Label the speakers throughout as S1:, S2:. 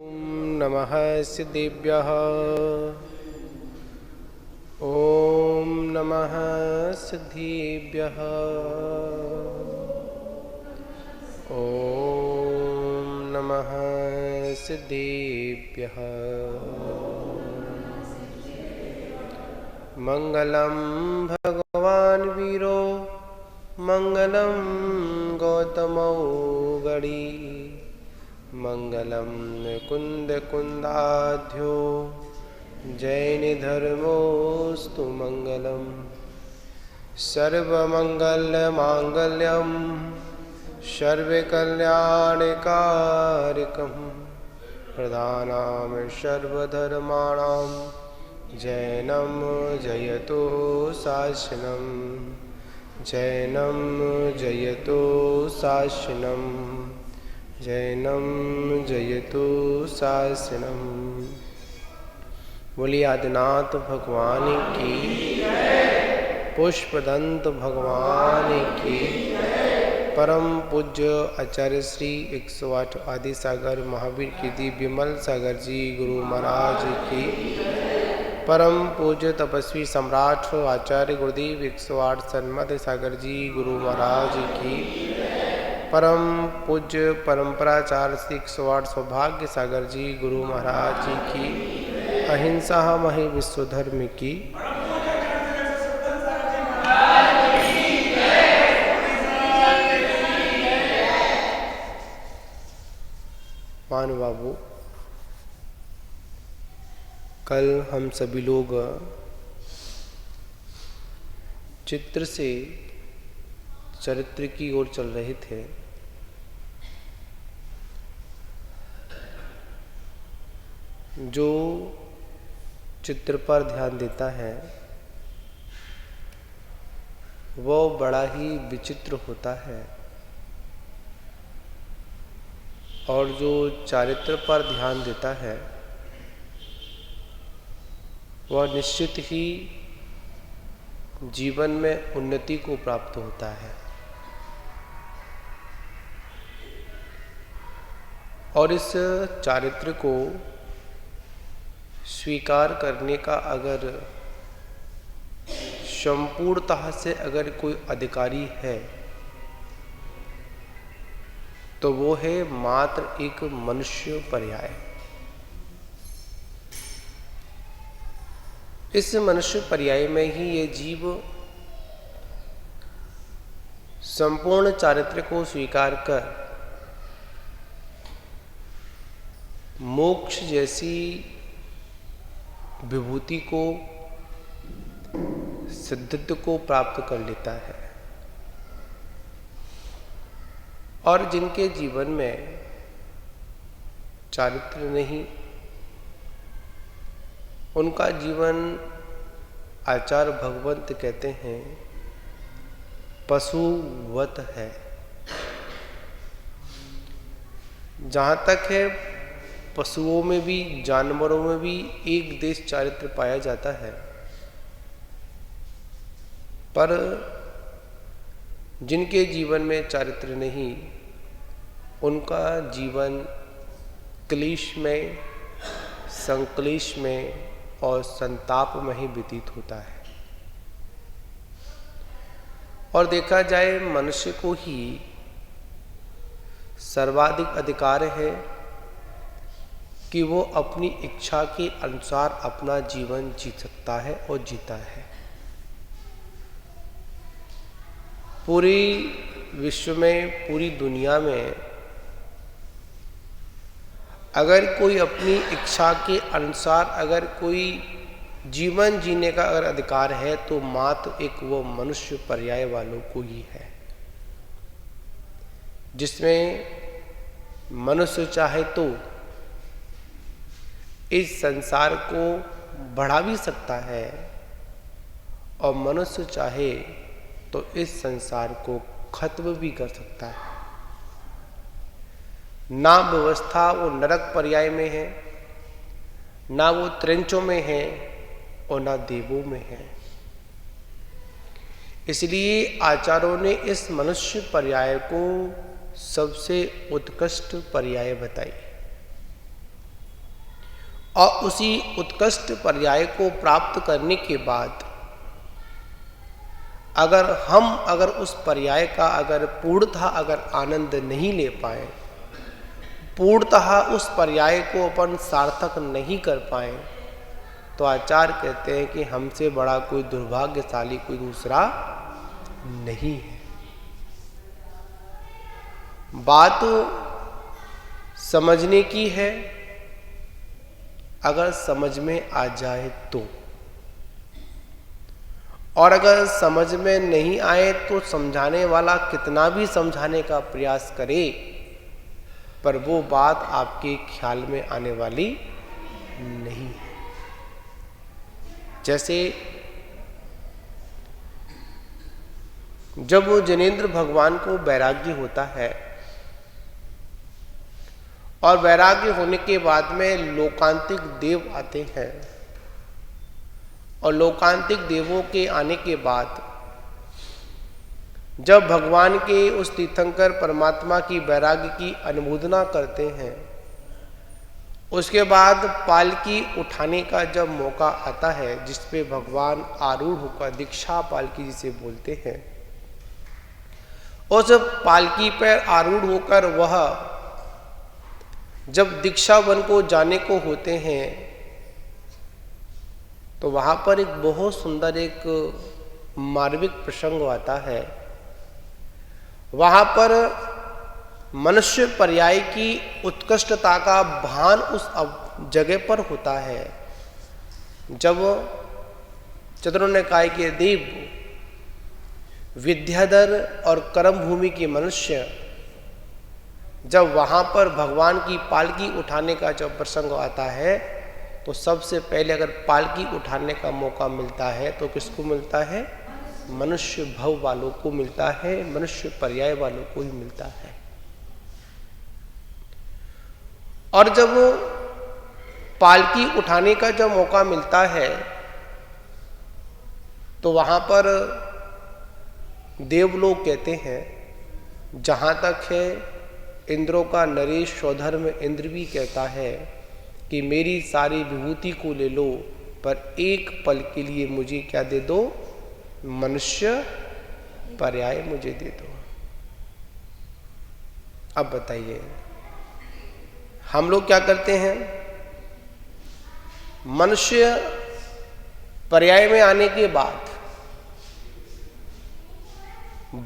S1: ओम नमः सिद्धेभ्यः। ओम नमः सिद्धेभ्यः। ओम नमः सिद्धेभ्यः। मंगलम भगवान वीरो मंगलम गौतमो गणी मंगलम कुंद कुंदाध्यो जैन धर्मोस्तु मंगलम सर्वमंगल मांगल्यम सर्वकल्याणकारकम प्रधानाम सर्वधर्माणां जैनम जयतु शासनम जैनम जयतु शासनम जैनम जयतु शासनम। बोलिए आदिनाथ भगवान की, पुष्पदंत भगवान की, परम पूज्य आचार्य श्री 108 आदि सागर महावीर कीर्ति विमल सागर जी गुरु महाराज की, परम पूज्य तपस्वी सम्राट आचार्य गुरुदेव 108 सन्मत सागर जी गुरु महाराज की, परम पूज्य परंपराचार्य श्री 108 सौभाग्य सागर जी गुरु महाराज जी की, अहिंसा मही विश्व धर्म की। मान बाबू, कल हम सभी लोग चित्र से चरित्र की ओर चल रहे थे। जो चित्र पर ध्यान देता है वह बड़ा ही विचित्र होता है, और जो चारित्र पर ध्यान देता है वह निश्चित ही जीवन में उन्नति को प्राप्त होता है। और इस चारित्र को स्वीकार करने का अगर संपूर्णतः से अगर कोई अधिकारी है तो वो है मात्र एक मनुष्य पर्याय। इस मनुष्य पर्याय में ही ये जीव संपूर्ण चारित्र को स्वीकार कर मोक्ष जैसी विभूति को, सिद्धत्व को प्राप्त कर लेता है। और जिनके जीवन में चारित्र नहीं, उनका जीवन आचार्य भगवंत कहते हैं पशुवत है। जहाँ तक है पशुओं में भी, जानवरों में भी एक देश चारित्र पाया जाता है, पर जिनके जीवन में चारित्र नहीं उनका जीवन क्लेश में, संक्लेश में और संताप में ही व्यतीत होता है। और देखा जाए मनुष्य को ही सर्वाधिक अधिकार है कि वो अपनी इच्छा के अनुसार अपना जीवन जी सकता है और जीता है। पूरी विश्व में, पूरी दुनिया में अगर कोई अपनी इच्छा के अनुसार अगर कोई जीवन जीने का अगर अधिकार है तो मात्र एक वो मनुष्य पर्याय वालों को ही है, जिसमें मनुष्य चाहे तो इस संसार को बढ़ा भी सकता है और मनुष्य चाहे तो इस संसार को खत्म भी कर सकता है। ना व्यवस्था वो नरक पर्याय में है, ना वो त्रिंचों में है और ना देवों में है। इसलिए आचार्यों ने इस मनुष्य पर्याय को सबसे उत्कृष्ट पर्याय बताई। और उसी उत्कृष्ट पर्याय को प्राप्त करने के बाद अगर उस पर्याय का पूर्णतः आनंद नहीं ले पाए, पूर्णतः उस पर्याय को अपन सार्थक नहीं कर पाए, तो आचार्य कहते हैं कि हमसे बड़ा कोई दुर्भाग्यशाली कोई दूसरा नहीं है। बात समझने की है, अगर समझ में आ जाए तो, और अगर समझ में नहीं आए तो समझाने वाला कितना भी समझाने का प्रयास करे, पर वो बात आपके ख्याल में आने वाली नहीं है। जैसे जब जनेंद्र भगवान को वैराग्य होता है और वैराग्य होने के बाद में लोकांतिक देव आते हैं, और लोकांतिक देवों के आने के बाद जब भगवान के उस तीर्थंकर परमात्मा की वैराग्य की अनुमोदना करते हैं, उसके बाद पालकी उठाने का जब मौका आता है, जिसपे भगवान आरूढ़ होकर, दीक्षा पालकी जिसे बोलते हैं, उस पालकी पर आरूढ़ होकर वह जब दीक्षा वन को जाने को होते हैं, तो वहां पर एक बहुत सुंदर एक मार्मिक प्रसंग आता है। वहां पर मनुष्य पर्याय की उत्कृष्टता का भान उस जगह पर होता है जब चतुर्निकाय के देव, विद्याधर और कर्म भूमि के मनुष्य जब वहां पर भगवान की पालकी उठाने का जब प्रसंग आता है, तो सबसे पहले अगर पालकी उठाने का मौका मिलता है तो किसको मिलता है? मनुष्य भव वालों को मिलता है, मनुष्य पर्याय वालों को ही मिलता है। और जब पालकी उठाने का जब मौका मिलता है, तो वहां पर देवलोग कहते हैं, जहां तक है इंद्रों का नरेश स्वधर्म इंद्र भी कहता है कि मेरी सारी विभूति को ले लो, पर एक पल के लिए मुझे क्या दे दो? मनुष्य पर्याय मुझे दे दो। अब बताइए, हम लोग क्या करते हैं? मनुष्य पर्याय में आने के बाद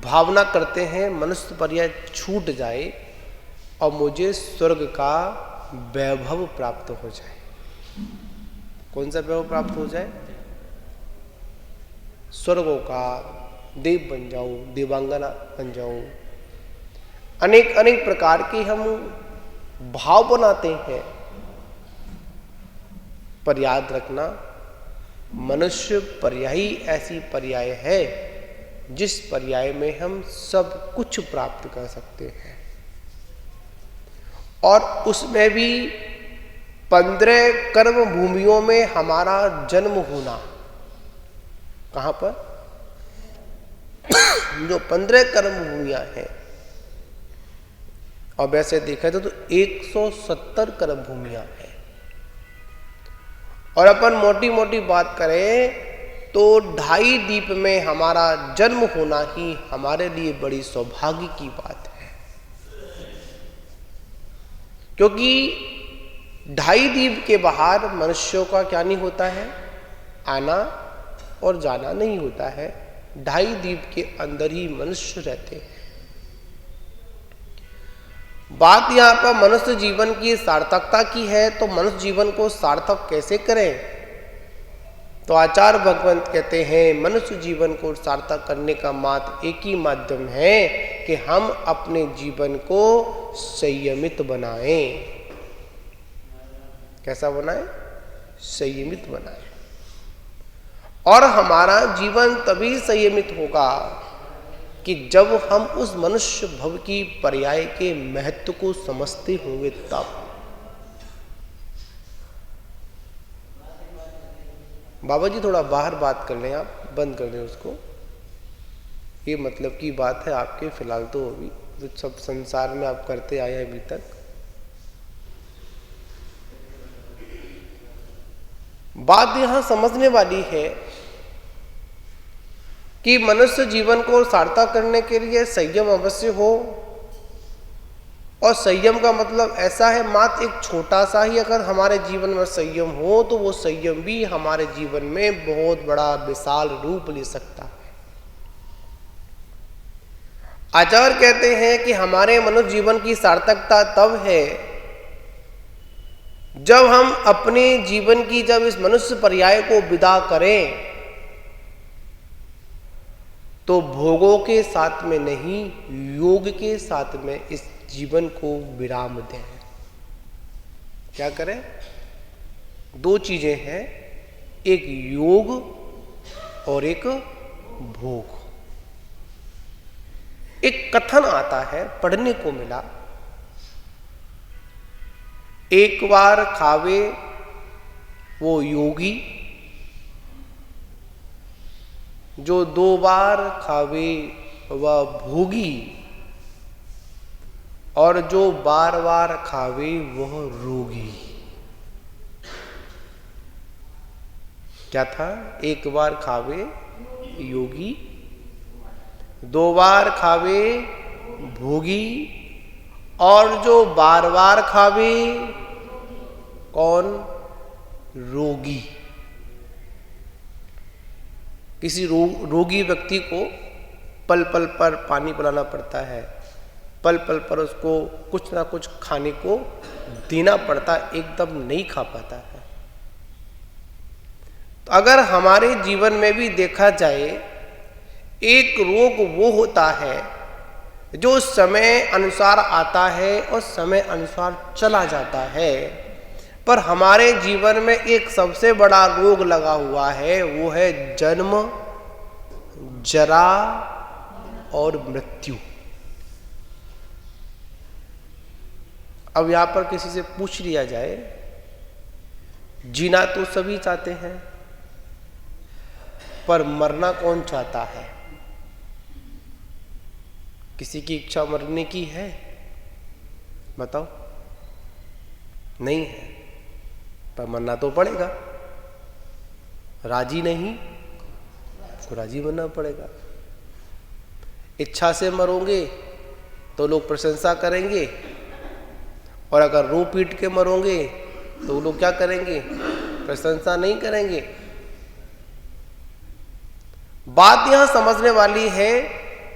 S1: भावना करते हैं मनुष्य पर्याय छूट जाए और मुझे स्वर्ग का वैभव प्राप्त हो जाए। कौन सा वैभव प्राप्त हो जाए? स्वर्गों का देव बन जाऊं, देवांगना बन जाऊं। अनेक अनेक प्रकार के हम भाव बनाते हैं, पर याद रखना, मनुष्य पर्याय ऐसी पर्याय है जिस पर्याय में हम सब कुछ प्राप्त कर सकते हैं, और उसमें भी 15 कर्म भूमियों में हमारा जन्म होना। कहां पर? जो 15 कर्म भूमियां हैं, और वैसे देखा तो 170 कर्म भूमियां हैं, और अपन मोटी मोटी बात करें तो 2.5 द्वीप में हमारा जन्म होना ही हमारे लिए बड़ी सौभाग्य की बात है। क्योंकि 2.5 द्वीप के बाहर मनुष्यों का क्या नहीं होता है? आना और जाना नहीं होता है। 2.5 द्वीप के अंदर ही मनुष्य रहते हैं। बात यहां पर मनुष्य जीवन की सार्थकता की है, तो मनुष्य जीवन को सार्थक कैसे करें? तो आचार्य भगवंत कहते हैं, मनुष्य जीवन को सार्थक करने का मात्र एक ही माध्यम है कि हम अपने जीवन को संयमित बनाएं। कैसा बनाएं? संयमित बनाएं। और हमारा जीवन तभी संयमित होगा कि जब हम उस मनुष्य भव की पर्याय के महत्व को समझते होंगे तब। बाबा जी थोड़ा बाहर बात कर लें, आप बंद कर दें उसको। ये मतलब की बात है आपके, फिलहाल तो अभी जो सब संसार में आप करते आए हैं अभी तक। बात यहां समझने वाली है कि मनुष्य जीवन को सार्थक करने के लिए संयम अवश्य हो, और संयम का मतलब ऐसा है, मात्र एक छोटा सा ही अगर हमारे जीवन में संयम हो तो वो संयम भी हमारे जीवन में बहुत बड़ा विशाल रूप ले सकता है। आचार्य कहते हैं कि हमारे मनुष्य जीवन की सार्थकता तब है जब हम अपने जीवन की जब इस मनुष्य पर्याय को विदा करें तो भोगों के साथ में नहीं, योग के साथ में इस जीवन को विराम दें। क्या करें? दो चीजें हैं, एक योग और एक भोग। एक कथन आता है, पढ़ने को मिला, एक बार खावे वो योगी, जो दो बार खावे वह भोगी, और जो बार बार खावे वह रोगी। क्या था? एक बार खावे योगी, दो बार खावे भोगी, और जो बार बार खावे कौन? रोगी। किसी रोगी व्यक्ति को पल पल पर पानी पिलाना पड़ता है, पल पल पर उसको कुछ ना कुछ खाने को देना पड़ता, एकदम नहीं खा पाता है। तो अगर हमारे जीवन में भी देखा जाए, एक रोग वो होता है जो समय अनुसार आता है और समय अनुसार चला जाता है, पर हमारे जीवन में एक सबसे बड़ा रोग लगा हुआ है, वो है जन्म, जरा और मृत्यु। अब यहां पर किसी से पूछ लिया जाए, जीना तो सभी चाहते हैं, पर मरना कौन चाहता है? किसी की इच्छा मरने की है? बताओ। नहीं है, पर मरना तो पड़ेगा। राजी नहीं तो राजी बनना पड़ेगा। इच्छा से मरोगे तो लोग प्रशंसा करेंगे, और अगर रो पीट के मरोगे तो लोग क्या करेंगे? प्रशंसा नहीं करेंगे। बात यहां समझने वाली है,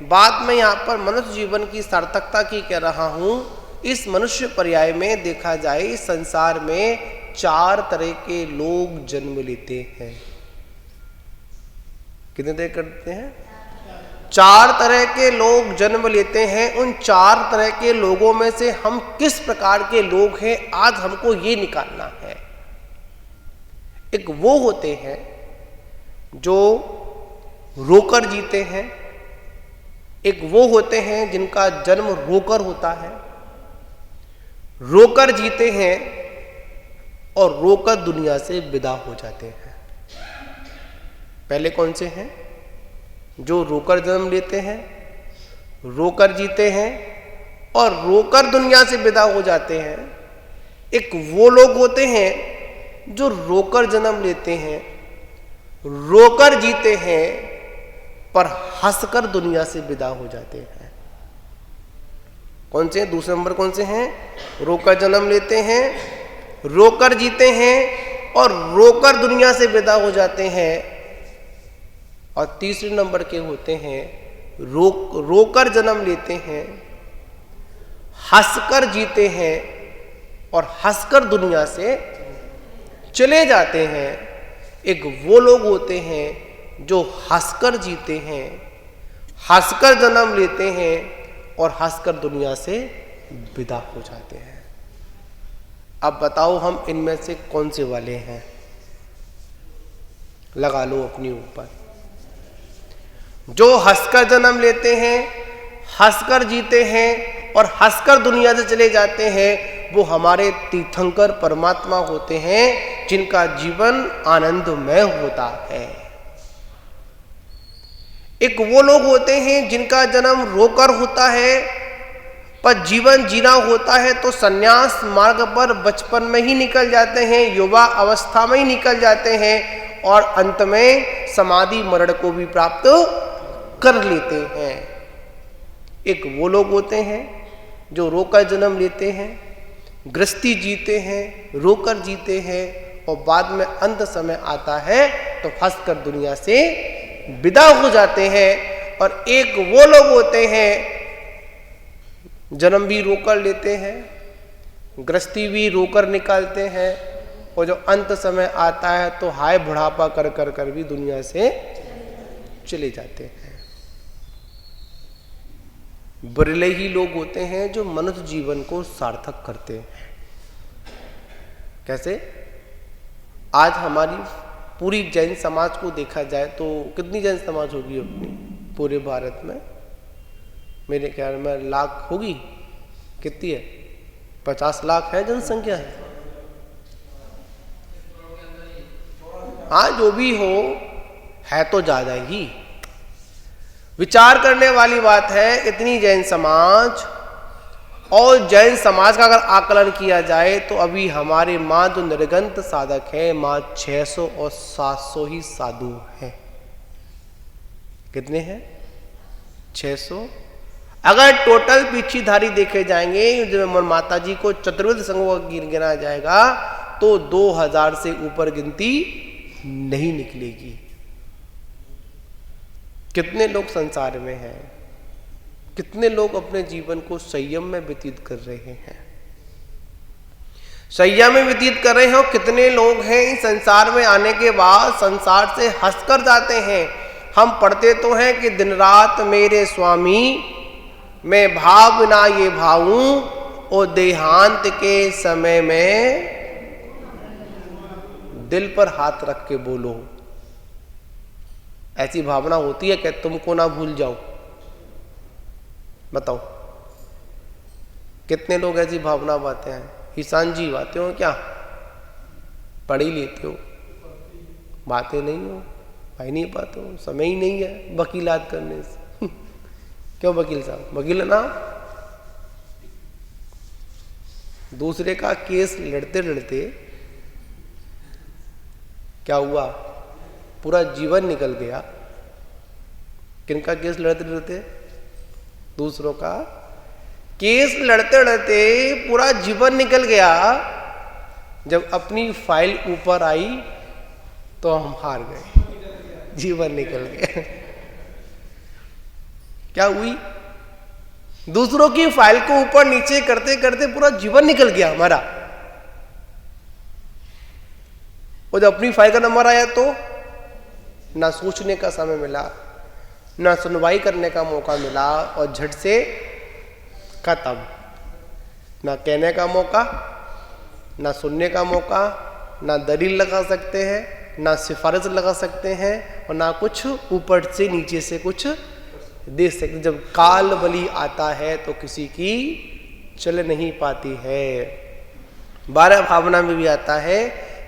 S1: बात मैं यहां पर मनुष्य जीवन की सार्थकता की कह रहा हूं। इस मनुष्य पर्याय में देखा जाए, इस संसार में 4 तरह के लोग जन्म लेते हैं। कितने तरह करते हैं? 4 तरह के लोग जन्म लेते हैं। उन 4 तरह के लोगों में से हम किस प्रकार के लोग हैं, आज हमको ये निकालना है। एक वो होते हैं जो रोकर जीते हैं, एक वो होते हैं जिनका जन्म रोकर होता है, रोकर जीते हैं और रोकर दुनिया से विदा हो जाते हैं। पहले कौन से हैं? जो रोकर जन्म लेते हैं, रोकर जीते हैं और रोकर दुनिया से विदा हो जाते हैं। एक वो लोग होते हैं जो रोकर जन्म लेते हैं, रोकर जीते हैं, पर हंसकर दुनिया से विदा हो जाते हैं। कौन से? दूसरे नंबर कौन से हैं? रोकर जन्म लेते हैं, रोकर जीते हैं और रोकर दुनिया से विदा हो जाते हैं। और तीसरे नंबर के होते हैं रोकर जन्म लेते हैं, हंसकर जीते हैं और हंसकर दुनिया से चले जाते हैं। एक वो लोग होते हैं जो हंसकर जीते हैं, हंसकर जन्म लेते हैं और हंसकर दुनिया से विदा हो जाते हैं। अब बताओ हम इनमें से कौन से वाले हैं? लगा लो अपने ऊपर। जो हंसकर जन्म लेते हैं, हंसकर जीते हैं और हंसकर दुनिया से चले जाते हैं, वो हमारे तीर्थंकर परमात्मा होते हैं, जिनका जीवन आनंदमय होता है। एक वो लोग होते हैं जिनका जन्म रोकर होता है पर जीवन जीना होता है तो संन्यास मार्ग पर बचपन में ही निकल जाते हैं, युवा अवस्था में ही निकल जाते हैं और अंत में समाधि मरण को भी प्राप्त कर लेते हैं। एक वो लोग होते हैं जो रोकर जन्म लेते हैं, गृहस्थी जीते हैं, रोकर जीते हैं और बाद में अंत समय आता है तो फंस कर दुनिया से विदा हो जाते हैं। और एक वो लोग होते हैं जन्म भी रोकर लेते हैं, गृहस्थी भी रोकर निकालते हैं और जो अंत समय आता है तो हाय बुढ़ापा कर कर कर भी दुनिया से चले जाते हैं। बिरले ही लोग होते हैं जो मनुष्य जीवन को सार्थक करते हैं। कैसे? आज हमारी पूरी जैन समाज को देखा जाए तो कितनी जैन समाज होगी अपनी पूरे भारत में? मेरे ख्याल में लाख होगी। कितनी है? 50 लाख है जनसंख्या है। हाँ, जो भी हो है तो ज्यादा ही। विचार करने वाली बात है, इतनी जैन समाज और जैन समाज का अगर आकलन किया जाए तो अभी हमारे माँ जो निर्गंत साधक है माँ 600 और 700 ही साधु हैं। कितने हैं? 600। अगर टोटल पीछीधारी देखे जाएंगे, जब माता जी को चतुर्विध संघों का गिना जाएगा तो 2000 से ऊपर गिनती नहीं निकलेगी। कितने लोग संसार में हैं, कितने लोग अपने जीवन को संयम में व्यतीत कर रहे हैं, संयम में व्यतीत कर रहे हैं। और कितने लोग हैं इस संसार में आने के बाद संसार से हंसकर जाते हैं। हम पढ़ते तो हैं कि दिन रात मेरे स्वामी मैं भाव ना ये भाऊं और देहांत के समय में दिल पर हाथ रख के बोलो। ऐसी भावना होती है कि तुमको ना भूल जाओ। बताओ कितने लोग ऐसी भावना बातें हैं? ईशान जी बातें हो क्या? पढ़ ही लेते हो, बातें नहीं हो, भाई नहीं पाते हो, समय ही नहीं है वकीलात करने से। क्यों वकील साहब? वकील ना, दूसरे का केस लड़ते लड़ते क्या हुआ? पूरा जीवन निकल गया। किनका केस लड़ते लड़ते? दूसरों का केस लड़ते लड़ते पूरा जीवन निकल गया। जब अपनी फाइल ऊपर आई तो हम हार गए, जीवन निकल गया। क्या हुई? दूसरों की फाइल को ऊपर नीचे करते करते पूरा जीवन निकल गया हमारा। और जब अपनी फाइल का नंबर आया तो ना सोचने का समय मिला, ना सुनवाई करने का मौका मिला और झट से खत्म। ना कहने का मौका, ना सुनने का मौका, ना दलील लगा सकते हैं, ना सिफारिश लगा सकते हैं और ना कुछ ऊपर से नीचे से कुछ दे सकते। जब काल बलि आता है तो किसी की चल नहीं पाती है। 12 भावना में भी आता है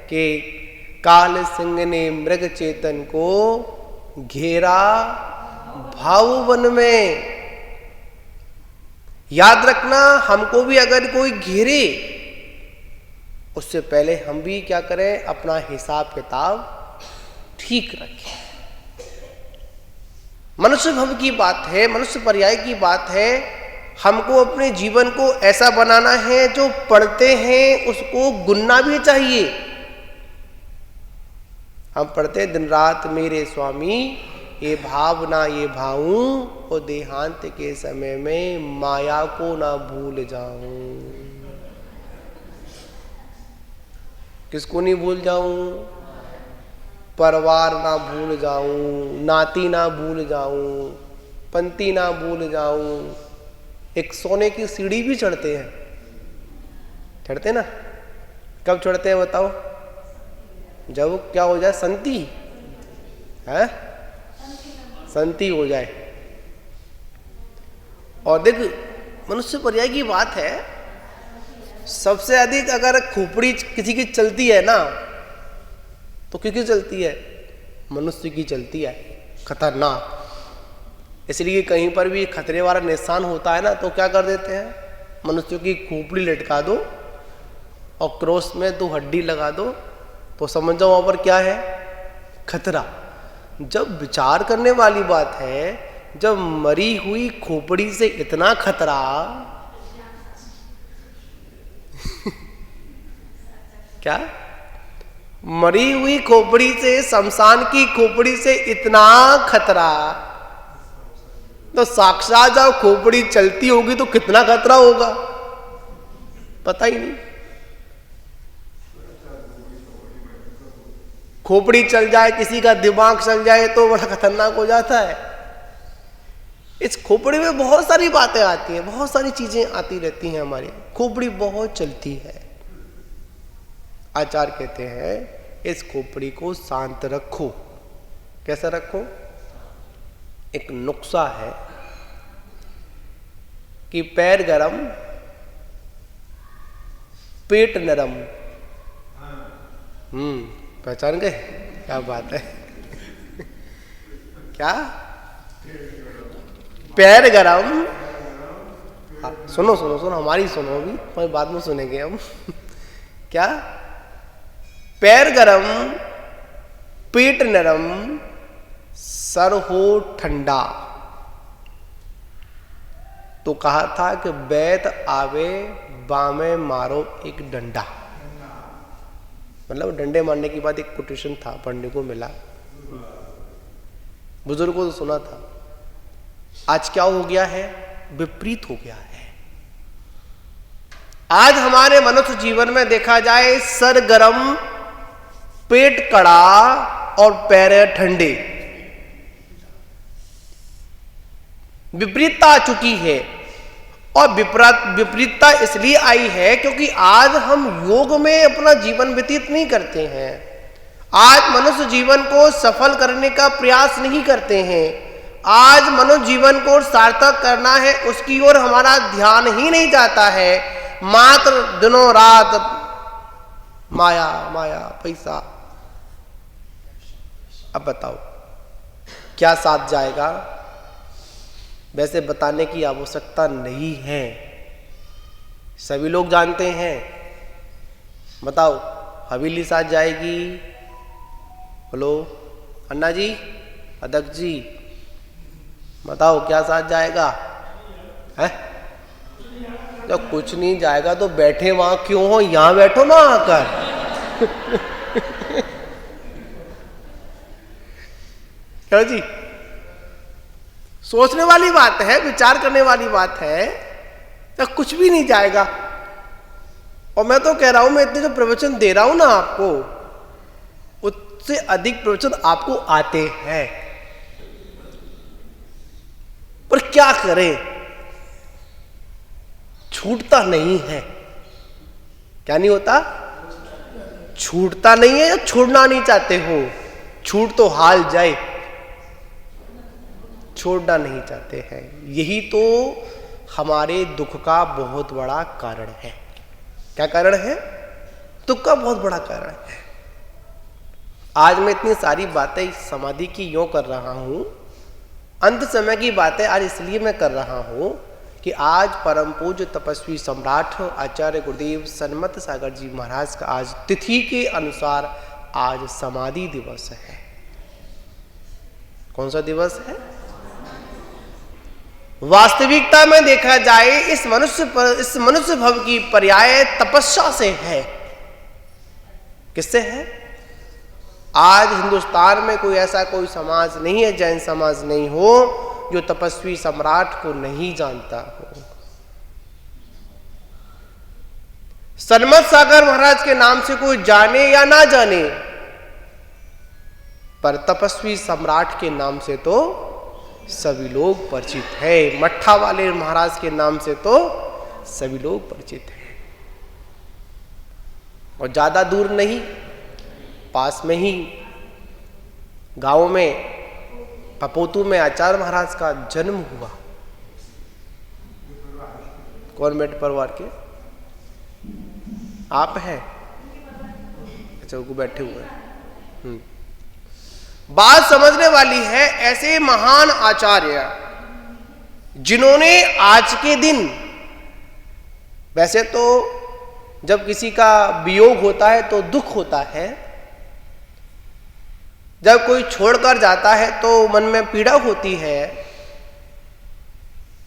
S1: कि काल सिंह ने मृग चेतन को घेरा भाववन में। याद रखना, हमको भी अगर कोई घेरे उससे पहले हम भी क्या करें? अपना हिसाब किताब ठीक रखें। मनुष्य भव की बात है, मनुष्य पर्याय की बात है। हमको अपने जीवन को ऐसा बनाना है जो पढ़ते हैं उसको गुनना भी चाहिए। हम पढ़ते दिन रात मेरे स्वामी ये भावना ये भाऊं और देहांत के समय में माया को ना भूल जाऊं। किसको नहीं भूल जाऊं? परिवार ना भूल जाऊं, नाती ना भूल जाऊं, पंक्ति ना भूल जाऊं। एक सोने की सीढ़ी भी चढ़ते हैं, चढ़ते ना? कब चढ़ते हैं बताओ? जब क्या हो जाए? संति है, संति हो जाए। और देख, मनुष्य पर्याय की बात है। सबसे अधिक अगर खोपड़ी किसी की चलती है ना तो किसकी चलती है? मनुष्य की चलती है। खतरनाक। इसलिए कहीं पर भी खतरे वाला निशान होता है ना तो क्या कर देते हैं? मनुष्य की खोपड़ी लटका दो और क्रॉस में 2 हड्डी लगा दो तो समझ जाओ वहां पर क्या है, खतरा। जब विचार करने वाली बात है, जब मरी हुई खोपड़ी से इतना खतरा क्या, मरी हुई खोपड़ी से, शमशान की खोपड़ी से इतना खतरा, तो साक्षात जब खोपड़ी चलती होगी तो कितना खतरा होगा पता ही नहीं। खोपड़ी चल जाए, किसी का दिमाग चल जाए तो बड़ा खतरनाक हो जाता है। इस खोपड़ी में बहुत सारी बातें आती हैं, बहुत सारी चीजें आती रहती हैं। हमारी खोपड़ी बहुत चलती है। आचार्य कहते हैं इस खोपड़ी को शांत रखो। कैसा रखो? एक नुस्खा है कि पैर गरम पेट नरम। पहचान गए? क्या बात है। क्या? पैर गरम, सुनो सुनो सुनो, हमारी सुनो अभी, पर बाद में सुनेंगे हम। क्या? पैर गरम पेट नरम सर हो ठंडा। तो कहा था कि बैत आवे बामे मारो एक डंडा। मतलब डंडे मारने की बात एक कोटेशन था, पढ़ने को मिला, बुजुर्गों से सुना था। आज क्या हो गया है? विपरीत हो गया है। आज हमारे मनुष्य जीवन में देखा जाए, सर गरम पेट कड़ा और पैर ठंडे। विपरीतता आ चुकी है। और विपरीतता इसलिए आई है क्योंकि आज हम योग में अपना जीवन व्यतीत नहीं करते हैं। आज मनुष्य जीवन को सफल करने का प्रयास नहीं करते हैं। आज मनुष्य जीवन को सार्थक करना है, उसकी ओर हमारा ध्यान ही नहीं जाता है। मात्र दिनों रात माया माया पैसा। अब बताओ क्या साथ जाएगा? वैसे बताने की आवश्यकता नहीं है, सभी लोग जानते हैं। बताओ हवेली साथ जाएगी? बोलो अन्ना जी, अध्यक्ष जी, बताओ क्या साथ जाएगा? है तो कुछ नहीं जाएगा तो बैठे वहां क्यों हो? यहां बैठो ना आकर। क्या जी? सोचने वाली बात है, विचार करने वाली बात है। तो कुछ भी नहीं जाएगा। और मैं तो कह रहा हूं, मैं इतने जो प्रवचन दे रहा हूं ना आपको, उससे अधिक प्रवचन आपको आते हैं, पर क्या करें, छूटता नहीं है। क्या नहीं होता? छूटता नहीं है, या छोड़ना नहीं चाहते हो? छूट तो हाल जाए, छोड़ना नहीं चाहते हैं। यही तो हमारे दुख का बहुत बड़ा कारण है। क्या कारण है? दुख का बहुत बड़ा कारण है। आज मैं इतनी सारी बातें समाधि की यूं कर रहा हूं, अंत समय की बातें आज इसलिए मैं कर रहा हूं कि आज परम पूज्य तपस्वी सम्राट आचार्य गुरुदेव सन्मत सागर जी महाराज का आज तिथि के अनुसार आज समाधि दिवस है। कौन सा दिवस है? वास्तविकता में देखा जाए इस मनुष्य भव की पर्याय तपस्या से है। किससे है? आज हिंदुस्तान में कोई ऐसा कोई समाज नहीं है, जैन समाज नहीं हो, जो तपस्वी सम्राट को नहीं जानता हो। सन्मत सागर महाराज के नाम से कोई जाने या ना जाने, पर तपस्वी सम्राट के नाम से तो सभी लोग परिचित है। मट्ठा वाले महाराज के नाम से तो सभी लोग परिचित हैं। और ज्यादा दूर नहीं, पास में ही गांव में पपोतू में आचार्य महाराज का जन्म हुआ। कॉन्वेंट परिवार के आप हैं? अच्छा, वो बैठे हुए हैं। बात समझने वाली है। ऐसे महान आचार्य जिन्होंने आज के दिन वैसे तो जब किसी का वियोग होता है तो दुख होता है, जब कोई छोड़कर जाता है तो मन में पीड़ा होती है,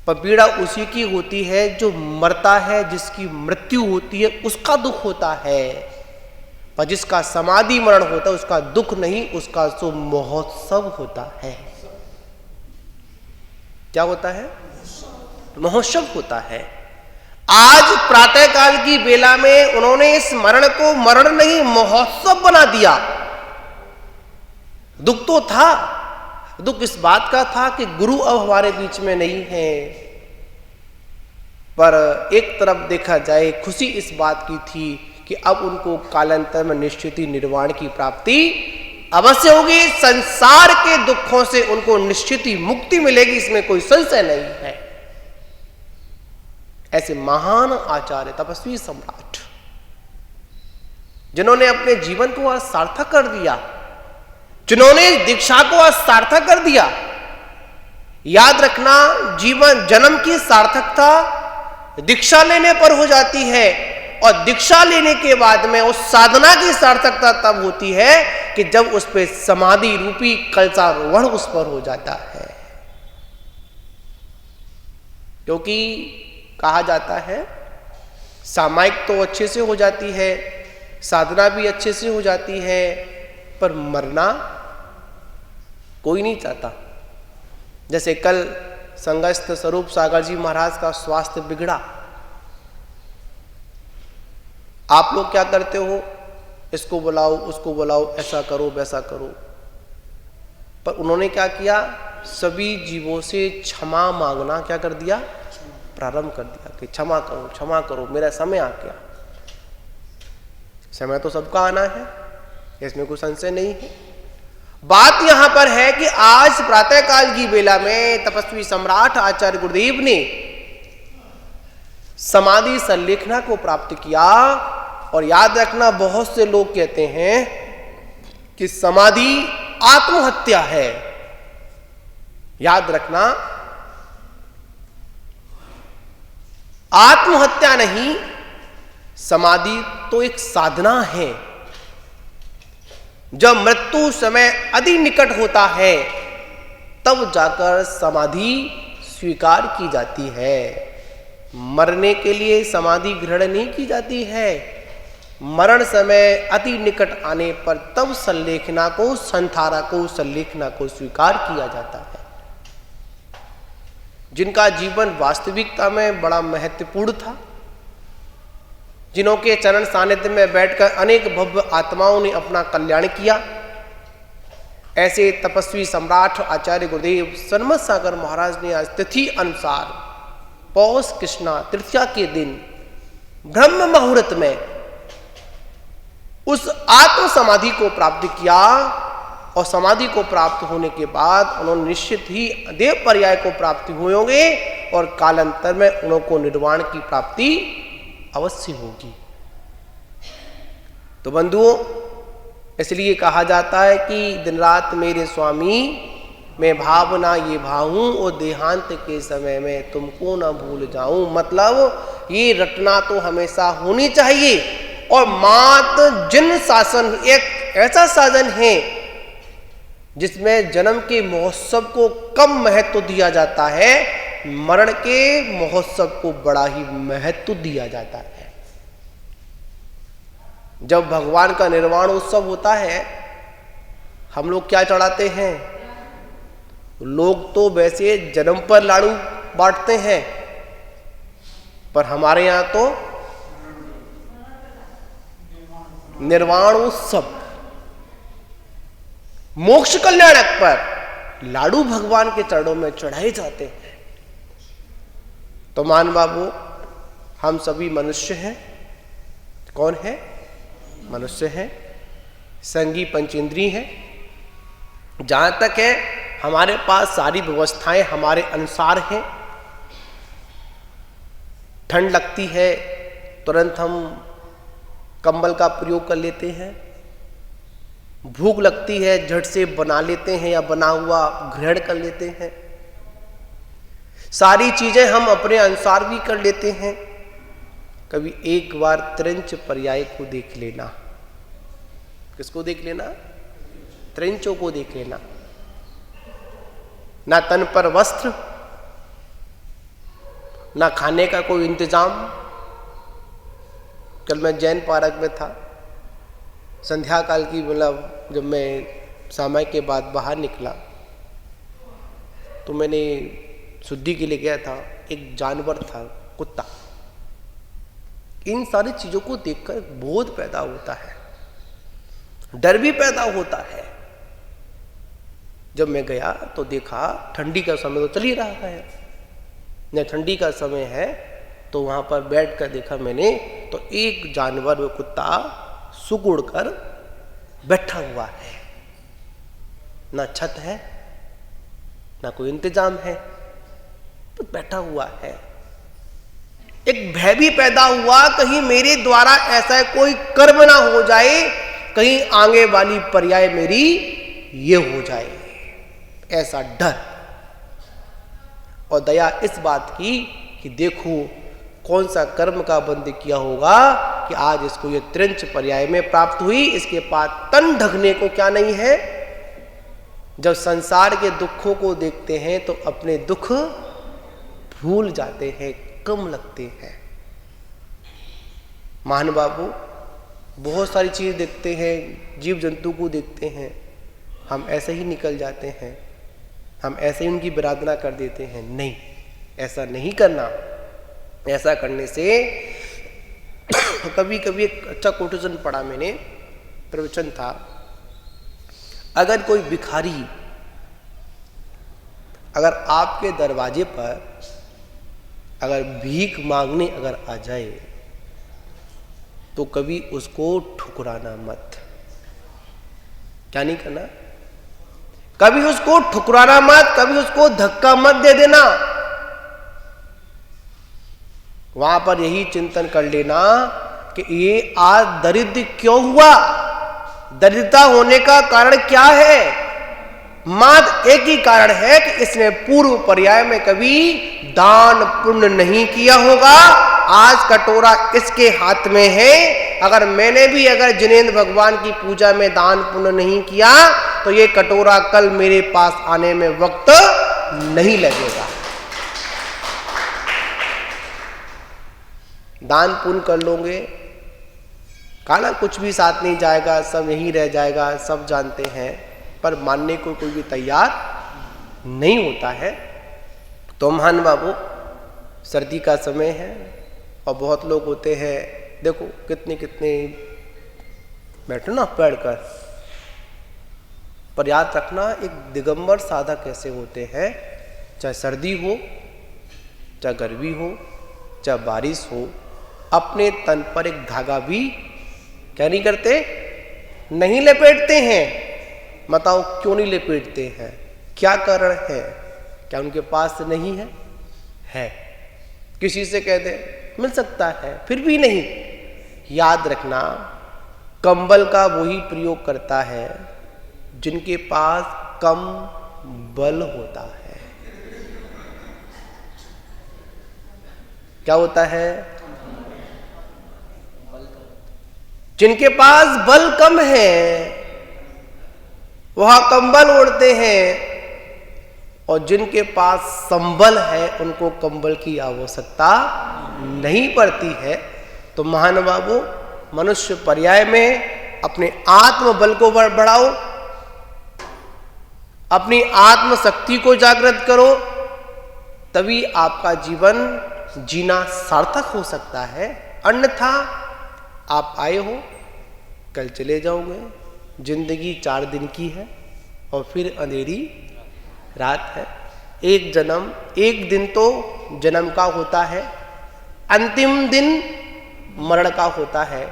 S1: पर पीड़ा उसी की होती है जो मरता है, जिसकी मृत्यु होती है उसका दुख होता है। पर जिसका समाधि मरण होता है उसका दुख नहीं, उसका तो महोत्सव होता है। क्या होता है? महोत्सव होता है। आज प्रातः काल की बेला में उन्होंने इस मरण को मरण नहीं महोत्सव बना दिया। दुख तो था, दुख इस बात का था कि गुरु अब हमारे बीच में नहीं है, पर एक तरफ देखा जाए खुशी इस बात की थी कि अब उनको कालांतर में निश्चित ही निर्वाण की प्राप्ति अवश्य होगी। संसार के दुखों से उनको निश्चित ही मुक्ति मिलेगी, इसमें कोई संशय नहीं है। ऐसे महान आचार्य तपस्वी सम्राट जिन्होंने अपने जीवन को आज सार्थक कर दिया, जिन्होंने दीक्षा को आज सार्थक कर दिया। याद रखना, जीवन जन्म की सार्थकता दीक्षा लेने पर हो जाती है, और दीक्षा लेने के बाद में उस साधना की सार्थकता तब होती है कि जब उस पर समाधि रूपी कलशारोहण उस पर हो जाता है। क्योंकि कहा जाता है सामायिक तो अच्छे से हो जाती है, साधना भी अच्छे से हो जाती है, पर मरना कोई नहीं चाहता। जैसे कल संगस्थ स्वरूप सागर जी महाराज का स्वास्थ्य बिगड़ा, आप लोग क्या करते हो? इसको बुलाओ, उसको बुलाओ, ऐसा करो, वैसा करो। पर उन्होंने क्या किया? सभी जीवों से क्षमा मांगना क्या कर दिया? प्रारंभ कर दिया कि क्षमा करो, क्षमा करो, मेरा समय आ गया। समय तो सबका आना है, इसमें कोई संशय नहीं है। बात यहां पर है कि आज प्रातः काल की बेला में तपस्वी सम्राट आचार्य गुरुदेव ने समाधि संलेखना को प्राप्त किया। और याद रखना, बहुत से लोग कहते हैं कि समाधि आत्महत्या है। याद रखना, आत्महत्या नहीं, समाधि तो एक साधना है। जब मृत्यु समय अति निकट होता है तब जाकर समाधि स्वीकार की जाती है। मरने के लिए समाधि ग्रहण नहीं की जाती है। मरण समय अति निकट आने पर तब संलेखना को, संधारा को, संलेखना को स्वीकार किया जाता है। जिनका जीवन वास्तविकता में बड़ा महत्वपूर्ण था, जिन्हों के चरण सानिध्य में बैठकर अनेक भव्य आत्माओं ने अपना कल्याण किया, ऐसे तपस्वी सम्राट आचार्य गुरुदेव सन्मत सागर महाराज ने आज तिथि अनुसार पौष कृष्णा तृतीया के दिन ब्रह्म मुहूर्त में उस आत्म समाधि को प्राप्त किया। और समाधि को प्राप्त होने के बाद उन्होंने निश्चित ही देव पर्याय को प्राप्ति हुए होंगे, और कालांतर में उनको निर्वाण की प्राप्ति अवश्य होगी। तो बंधुओं, इसलिए कहा जाता है कि दिन रात मेरे स्वामी मैं भावना ये भाऊं, और देहांत के समय में तुमको न भूल जाऊं। मतलब ये रटना तो हमेशा होनी चाहिए। और मात जिन शासन एक ऐसा साधन है जिसमें जन्म के महोत्सव को कम महत्व दिया जाता है, मरण के महोत्सव को बड़ा ही महत्व दिया जाता है। जब भगवान का निर्वाण उत्सव होता है, हम लोग क्या चढ़ाते हैं? लोग तो वैसे जन्म पर लाड़ू बांटते हैं, पर हमारे यहां तो निर्वाण उत्सव, मोक्ष कल्याणक पर लाडू भगवान के चरणों में चढ़ाए जाते हैं। तो मान बाबू, हम सभी मनुष्य हैं। कौन है? मनुष्य हैं, संगी पंचेंद्रिय हैं। जहां तक है हमारे पास सारी व्यवस्थाएं हमारे अनुसार हैं। ठंड लगती है तुरंत हम कंबल का प्रयोग कर लेते हैं। भूख लगती है झट से बना लेते हैं या बना हुआ ग्रहण कर लेते हैं। सारी चीजें हम अपने अनुसार भी कर लेते हैं। कभी एक बार त्रिंच पर्याय को देख लेना। किसको देख लेना? त्रिंचों को देख लेना। ना तन पर वस्त्र, ना खाने का कोई इंतजाम। कल मैं जैन पार्क में था, संध्या काल की, मतलब जब मैं समय के बाद बाहर निकला तो मैंने शुद्धि के लिए गया था। एक जानवर था, कुत्ता। इन सारी चीजों को देखकर बोध पैदा होता है, डर भी पैदा होता है। जब मैं गया तो देखा, ठंडी का समय तो चल ही रहा है, न ठंडी का समय है, तो वहां पर बैठ कर देखा मैंने, तो एक जानवर, वो कुत्ता सुकुड़ कर बैठा हुआ है। ना छत है, ना कोई इंतजाम है, तो बैठा हुआ है। एक भय भी पैदा हुआ, कहीं मेरे द्वारा ऐसा कोई कर्म ना हो जाए, कहीं आगे वाली पर्याय मेरी ये हो जाए, ऐसा डर। और दया इस बात की कि देखो कौन सा कर्म का बंद किया होगा कि आज इसको ये त्रिंच पर्याय में प्राप्त हुई। इसके पास तन ढकने को क्या नहीं है। जब संसार के दुखों को देखते हैं तो अपने दुख भूल जाते हैं, कम लगते हैं। महान बाबू बहुत सारी चीज देखते हैं, जीव जंतु को देखते हैं, हम ऐसे ही निकल जाते हैं, हम ऐसे ही उनकी विराधना कर देते हैं। नहीं, ऐसा नहीं करना। ऐसा करने से कभी कभी एक अच्छा कोटेशन पढ़ा मैंने, प्रवचन था, अगर कोई भिखारी अगर आपके दरवाजे पर अगर भीख मांगने अगर आ जाए तो कभी उसको ठुकराना मत। क्या नहीं करना? कभी उसको ठुकराना मत, कभी उसको धक्का मत दे देना। वहां पर यही चिंतन कर लेना कि ये आज दरिद्र क्यों हुआ, दरिद्रता होने का कारण क्या है। मात्र एक ही कारण है कि इसने पूर्व पर्याय में कभी दान पुण्य नहीं किया होगा। आज कटोरा इसके हाथ में है, अगर मैंने भी अगर जिनेंद्र भगवान की पूजा में दान पुण्य नहीं किया तो ये कटोरा कल मेरे पास आने में वक्त नहीं लगेगा। दान पुण्य कर लोगे, काला कुछ भी साथ नहीं जाएगा, सब यहीं रह जाएगा, सब जानते हैं, पर मानने को कोई भी तैयार नहीं होता है। तो महान बाबू, सर्दी का समय है और बहुत लोग होते हैं, देखो कितने कितने बैठो ना पेड़ कर, पर याद रखना एक दिगंबर साधक कैसे होते हैं, चाहे सर्दी हो, चाहे गर्मी हो, चाहे बारिश हो, अपने तन पर एक धागा भी क्या नहीं करते, नहीं लपेटते हैं। बताओ क्यों नहीं लपेटते हैं, क्या कारण है? क्या उनके पास नहीं है? है। किसी से कह दे मिल सकता है, फिर भी नहीं। याद रखना, कंबल का वही प्रयोग करता है जिनके पास कम बल होता है। क्या होता है? जिनके पास बल कम है वह कंबल ओढ़ते हैं, और जिनके पास संबल है उनको कंबल की आवश्यकता नहीं पड़ती है। तो महान बाबू, मनुष्य पर्याय में अपने आत्म बल को बढ़ाओ, अपनी आत्म शक्ति को जागृत करो, तभी आपका जीवन जीना सार्थक हो सकता है। अन्यथा आप आए हो, कल चले जाओगे। जिंदगी 4 दिन की है और फिर अंधेरी रात है। एक जन्म, एक दिन तो जन्म का होता है, अंतिम दिन मरण का होता है।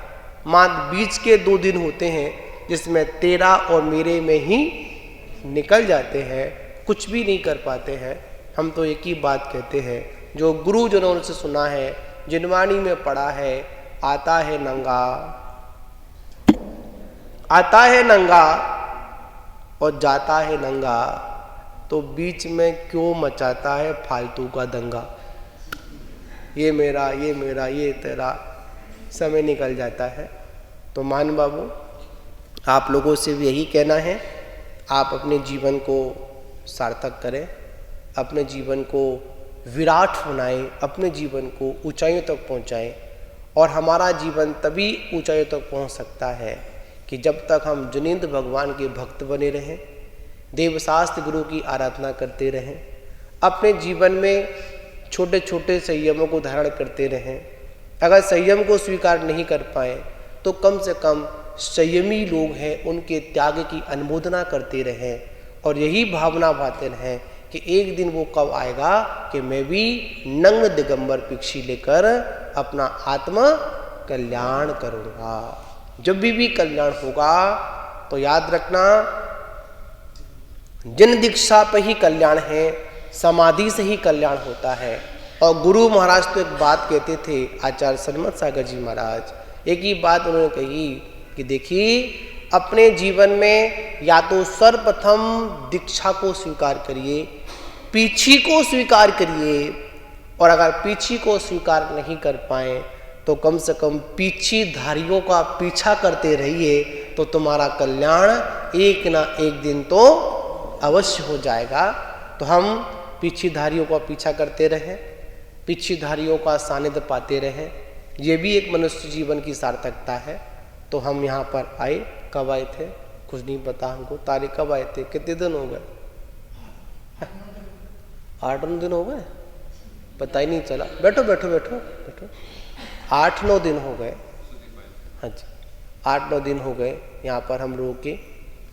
S1: मात्र बीच के 2 दिन होते हैं जिसमें तेरा और मेरे में ही निकल जाते हैं, कुछ भी नहीं कर पाते हैं। हम तो एक ही बात कहते हैं जो गुरुजनों से सुना है, जिनवाणी में पढ़ा है, आता है नंगा, आता है नंगा और जाता है नंगा, तो बीच में क्यों मचाता है फालतू का दंगा। ये मेरा, ये मेरा, ये तेरा, समय निकल जाता है। तो मान बाबू, आप लोगों से भी यही कहना है, आप अपने जीवन को सार्थक करें, अपने जीवन को विराट बनाएं, अपने जीवन को ऊंचाइयों तक पहुंचाएं। और हमारा जीवन तभी ऊंचाइयों तक पहुंच सकता है कि जब तक हम जुनिंद भगवान के भक्त बने रहें, देवशास्त्र गुरु की आराधना करते रहें, अपने जीवन में छोटे छोटे संयमों को धारण करते रहें। अगर संयम को स्वीकार नहीं कर पाए तो कम से कम संयमी लोग हैं उनके त्याग की अनुमोदना करते रहें और यही भावना भाते रहें कि एक दिन वो कब आएगा कि मैं भी नग्न दिगंबर पिक्षी लेकर अपना आत्म कल्याण करूँगा। जब भी कल्याण होगा तो याद रखना, जिन दीक्षा पे ही कल्याण है, समाधि से ही कल्याण होता है। और गुरु महाराज तो एक बात कहते थे, आचार्य सन्मत सागर जी महाराज, एक ही बात उन्होंने कही कि देखिए, अपने जीवन में या तो सर्वप्रथम दीक्षा को स्वीकार करिए, पीछी को स्वीकार करिए, और अगर पीछी को स्वीकार नहीं कर पाए तो कम से कम पीछी धारियों का पीछा करते रहिए, तो तुम्हारा कल्याण एक ना एक दिन तो अवश्य हो जाएगा। तो हम पीछी धारियों का पीछा करते रहें, पीछी धारियों का सानिध्य पाते रहें, ये भी एक मनुष्य जीवन की सार्थकता है। तो हम यहाँ पर आए, कब आए थे कुछ नहीं पता हमको, तारीख कब आए थे, कितने दिन हो गए? 8-9 दिन हो गए, पता ही नहीं चला। बैठो बैठो बैठो बैठो, 8-9 दिन हो गए। हाँ जी, 8-9 दिन हो गए यहाँ पर हम लोगों के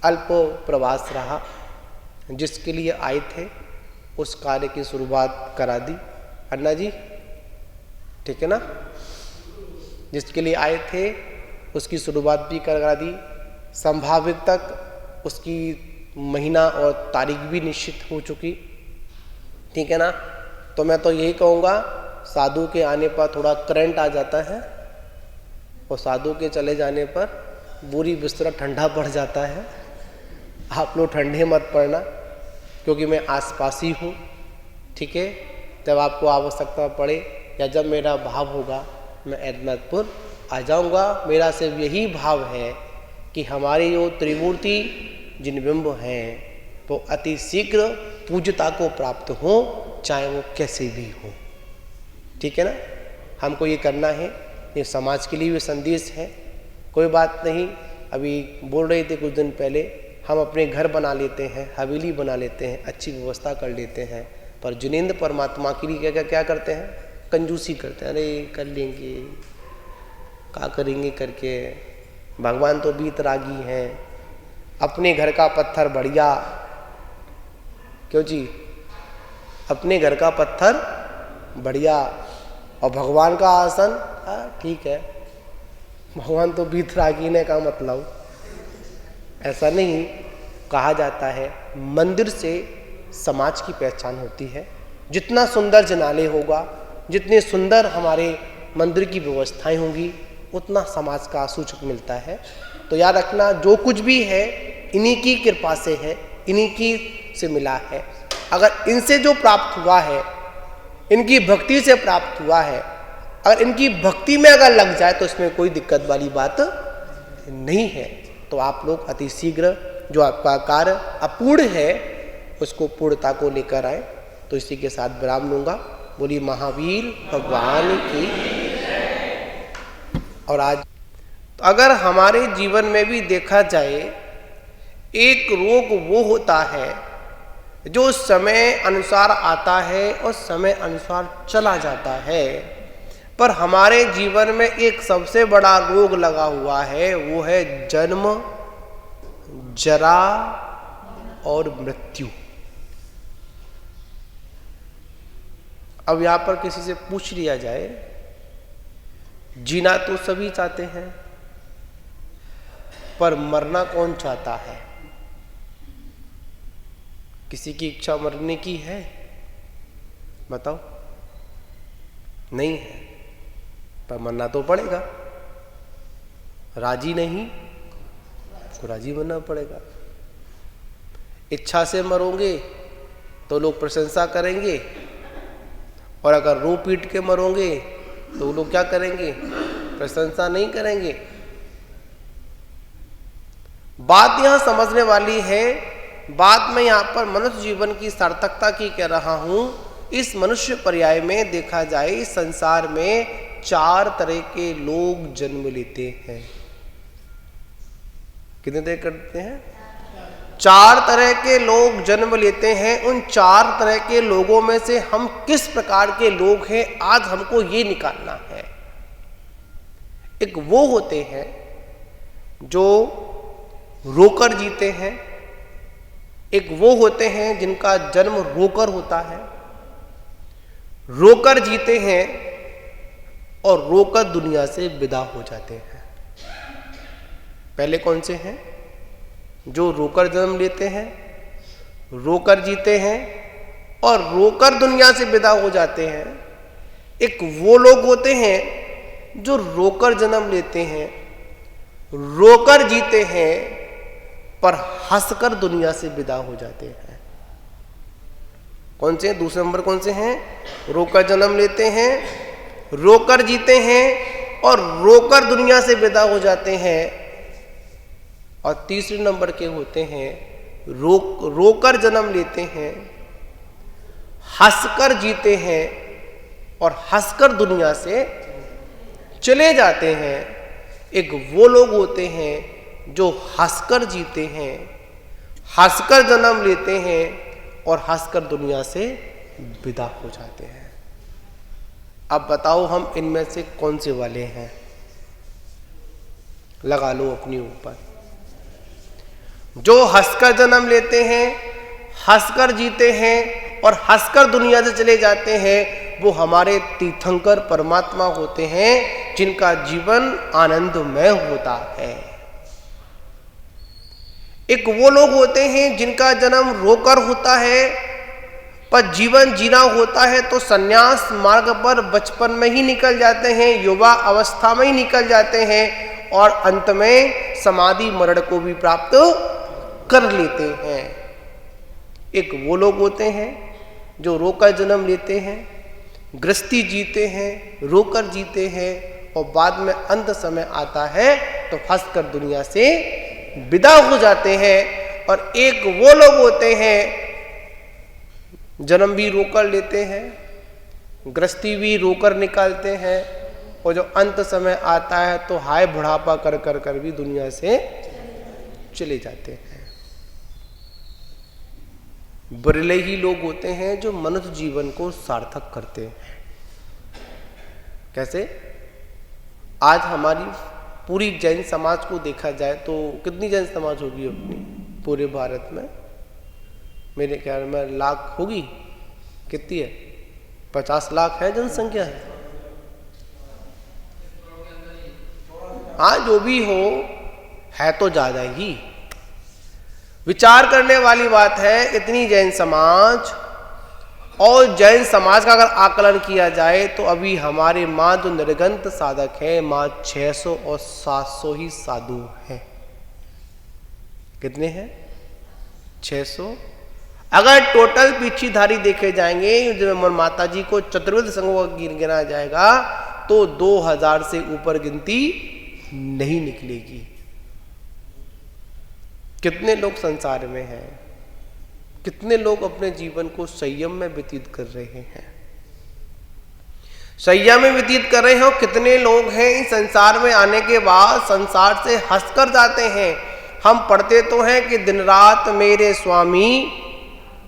S1: अल्प प्रवास रहा। जिसके लिए आए थे उस कार्य की शुरुआत करा दी अन्ना जी, ठीक है ना? जिसके लिए आए थे उसकी शुरुआत भी करा दी, संभावित तक उसकी महीना और तारीख भी निश्चित हो चुकी, ठीक है ना? तो मैं तो यही कहूँगा, साधु के आने पर थोड़ा करंट आ जाता है और साधु के चले जाने पर बुरी बिस्तर ठंडा पड़ जाता है। आप लोग ठंडे मत पड़ना, क्योंकि मैं आसपास ही हूँ, ठीक है? जब आपको आवश्यकता पड़े या जब मेरा भाव होगा मैं एडमतपुर आ जाऊँगा। मेरा सिर्फ यही भाव है कि हमारे जो त्रिमूर्ति जिन बिंब हैं वो अति शीघ्र पूज्यता को प्राप्त हो, चाहे वो कैसे भी हो, ठीक है ना? हमको ये करना है, ये समाज के लिए भी संदेश है। कोई बात नहीं, अभी बोल रहे थे कुछ दिन पहले, हम अपने घर बना लेते हैं, हवेली बना लेते हैं, अच्छी व्यवस्था कर लेते हैं, पर जुनिंद परमात्मा के लिए क्या क्या करते हैं? कंजूसी करते हैं। अरे कर लेंगे, क्या करेंगे करके, भगवान तो बीतरागी हैं, अपने घर का पत्थर बढ़िया, क्यों जी? अपने घर का पत्थर बढ़िया और भगवान का आसन, ठीक है, भगवान तो बीतरागी ने का मतलब ऐसा नहीं। कहा जाता है मंदिर से समाज की पहचान होती है। जितना सुंदर जनाले होगा, जितने सुंदर हमारे मंदिर की व्यवस्थाएं होंगी, उतना समाज का सूचक मिलता है। तो याद रखना, जो कुछ भी है इन्हीं की कृपा से है, इन्हीं की से मिला है। अगर इनसे जो प्राप्त हुआ है, इनकी भक्ति से प्राप्त हुआ है, अगर इनकी भक्ति में अगर लग जाए तो इसमें कोई दिक्कत वाली बात नहीं है। तो आप लोग अति शीघ्र जो आपका कार्य अपूर्ण है उसको पूर्णता को लेकर आए। तो इसी के साथ विराम लूँगा। बोली महावीर भगवान की। और आज तो अगर हमारे जीवन में भी देखा जाए, एक रोग वो होता है जो समय अनुसार आता है और समय अनुसार चला जाता है, पर हमारे जीवन में एक सबसे बड़ा रोग लगा हुआ है, वो है जन्म, जरा और मृत्यु। अब यहां पर किसी से पूछ लिया जाए, जीना तो सभी चाहते हैं, पर मरना कौन चाहता है? किसी की इच्छा मरने की है? बताओ, नहीं है, पर मरना तो पड़ेगा। राजी नहीं तो राजी बनना पड़ेगा। इच्छा से मरोगे तो लोग प्रशंसा करेंगे, और अगर रो पीट के मरोगे तो वो लोग क्या करेंगे? प्रशंसा नहीं करेंगे। बात यहां समझने वाली है। बात मैं यहां पर मनुष्य जीवन की सार्थकता की कह रहा हूं। इस मनुष्य पर्याय में देखा जाए, इस संसार में 4 तरह के लोग जन्म लेते हैं। कितने तरह करते हैं? 4 तरह के लोग जन्म लेते हैं। उन 4 तरह के लोगों में से हम किस प्रकार के लोग हैं, आज हमको ये निकालना है। एक वो होते हैं जो रोकर जीते हैं, एक वो होते हैं जिनका जन्म रोकर होता है, रोकर जीते हैं और रोकर दुनिया से विदा हो जाते हैं। पहले कौन से हैं? जो रोकर जन्म लेते हैं, रोकर जीते हैं और रोकर दुनिया से विदा हो जाते हैं। एक वो लोग होते हैं जो रोकर जन्म लेते हैं, रोकर जीते हैं पर हंसकर दुनिया से विदा हो जाते हैं। कौन से? दूसरे नंबर कौन से हैं? रोकर जन्म लेते हैं, रोकर जीते हैं और रोकर दुनिया से विदा हो जाते हैं। और तीसरे नंबर के होते हैं रोकर जन्म लेते हैं, हंसकर जीते हैं और हंसकर दुनिया से चले जाते हैं। एक वो लोग होते हैं जो हंसकर जीते हैं, हंसकर जन्म लेते हैं और हंसकर दुनिया से विदा हो जाते हैं। अब बताओ हम इनमें से कौन से वाले हैं? लगा लो अपने ऊपर। जो हंसकर जन्म लेते हैं, हंसकर जीते हैं और हंसकर दुनिया से चले जाते हैं, वो हमारे तीर्थंकर परमात्मा होते हैं, जिनका जीवन आनंदमय होता है। एक वो लोग होते हैं जिनका जन्म रोकर होता है, पर जीवन जीना होता है तो सन्यास मार्ग पर बचपन में ही निकल जाते हैं, युवा अवस्था में ही निकल जाते हैं और अंत में समाधि मरण को भी प्राप्त कर लेते हैं। एक वो लोग होते हैं जो रोकर जन्म लेते हैं, गृहस्थी जीते हैं, रोकर जीते हैं और बाद में अंत समय आता है तो हंसकर दुनिया से विदा हो जाते हैं। और एक वो लोग होते हैं जन्म भी रोकर लेते हैं, गृहस्थी भी रोकर निकालते हैं और जो अंत समय आता है तो हाय बुढ़ापा कर कर कर भी दुनिया से चले जाते हैं। बिरले ही लोग होते हैं जो मनुष्य जीवन को सार्थक करते हैं। कैसे? आज हमारी पूरी जैन समाज को देखा जाए तो कितनी जैन समाज होगी अपनी पूरे भारत में? मेरे ख्याल में लाख होगी। कितनी है? 50 लाख है जनसंख्या है। हाँ, जो भी हो है तो ज्यादा ही। विचार करने वाली बात है, इतनी जैन समाज, और जैन समाज का अगर आकलन किया जाए तो अभी हमारे माँ जो निर्गंत साधक है, माँ 600 और 700 ही साधु हैं। कितने हैं? 600। अगर टोटल पीछीधारी देखे जाएंगे, जब माता जी को चतुर्विध संघों का गिना जाएगा तो 2000 से ऊपर गिनती नहीं निकलेगी। कितने लोग संसार में हैं, कितने लोग अपने जीवन को संयम में व्यतीत कर रहे हैं, संयम में व्यतीत कर रहे हैं। और कितने लोग हैं इस संसार में आने के बाद संसार से हंसकर जाते हैं। हम पढ़ते तो हैं कि दिन रात मेरे स्वामी,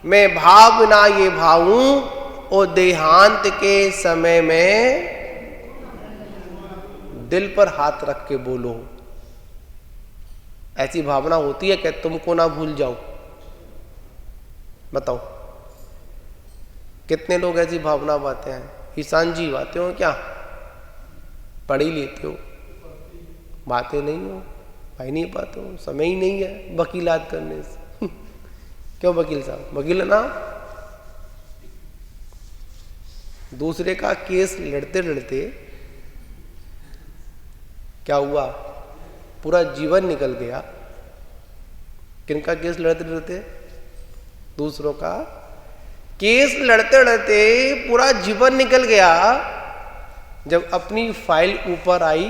S1: मैं भाव ना ये भाऊं, और देहांत के समय में दिल पर हाथ रख के बोलो। ऐसी भावना होती है कि तुमको ना भूल जाऊं। बताओ कितने लोग ऐसी भावना बातें हैं? ईशान जी बातें हो क्या? पढ़ ही लेते हो, बातें नहीं हो, भाई नहीं पाते हो, समय ही नहीं है वकीलात करने से। क्यों वकील साहब? वकील ना, दूसरे का केस लड़ते लड़ते क्या हुआ? पूरा जीवन निकल गया। किनका केस लड़ते लड़ते? दूसरों का केस लड़ते लड़ते पूरा जीवन निकल गया। जब अपनी फाइल ऊपर आई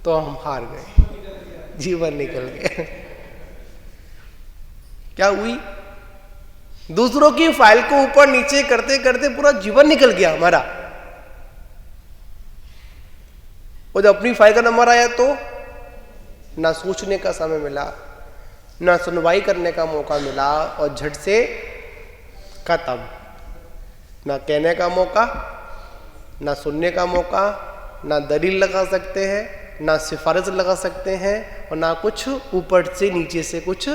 S1: तो हम हार गए, जीवन निकल गया। क्या हुई? दूसरों की फाइल को ऊपर नीचे करते करते पूरा जीवन निकल गया हमारा। और जब अपनी फाइल का नंबर आया तो ना सोचने का समय मिला, ना सुनवाई करने का मौका मिला, और झट से खत्म। ना कहने का मौका, ना सुनने का मौका, ना दलील लगा सकते हैं, ना सिफारिश लगा सकते हैं, और ना कुछ ऊपर से नीचे से कुछ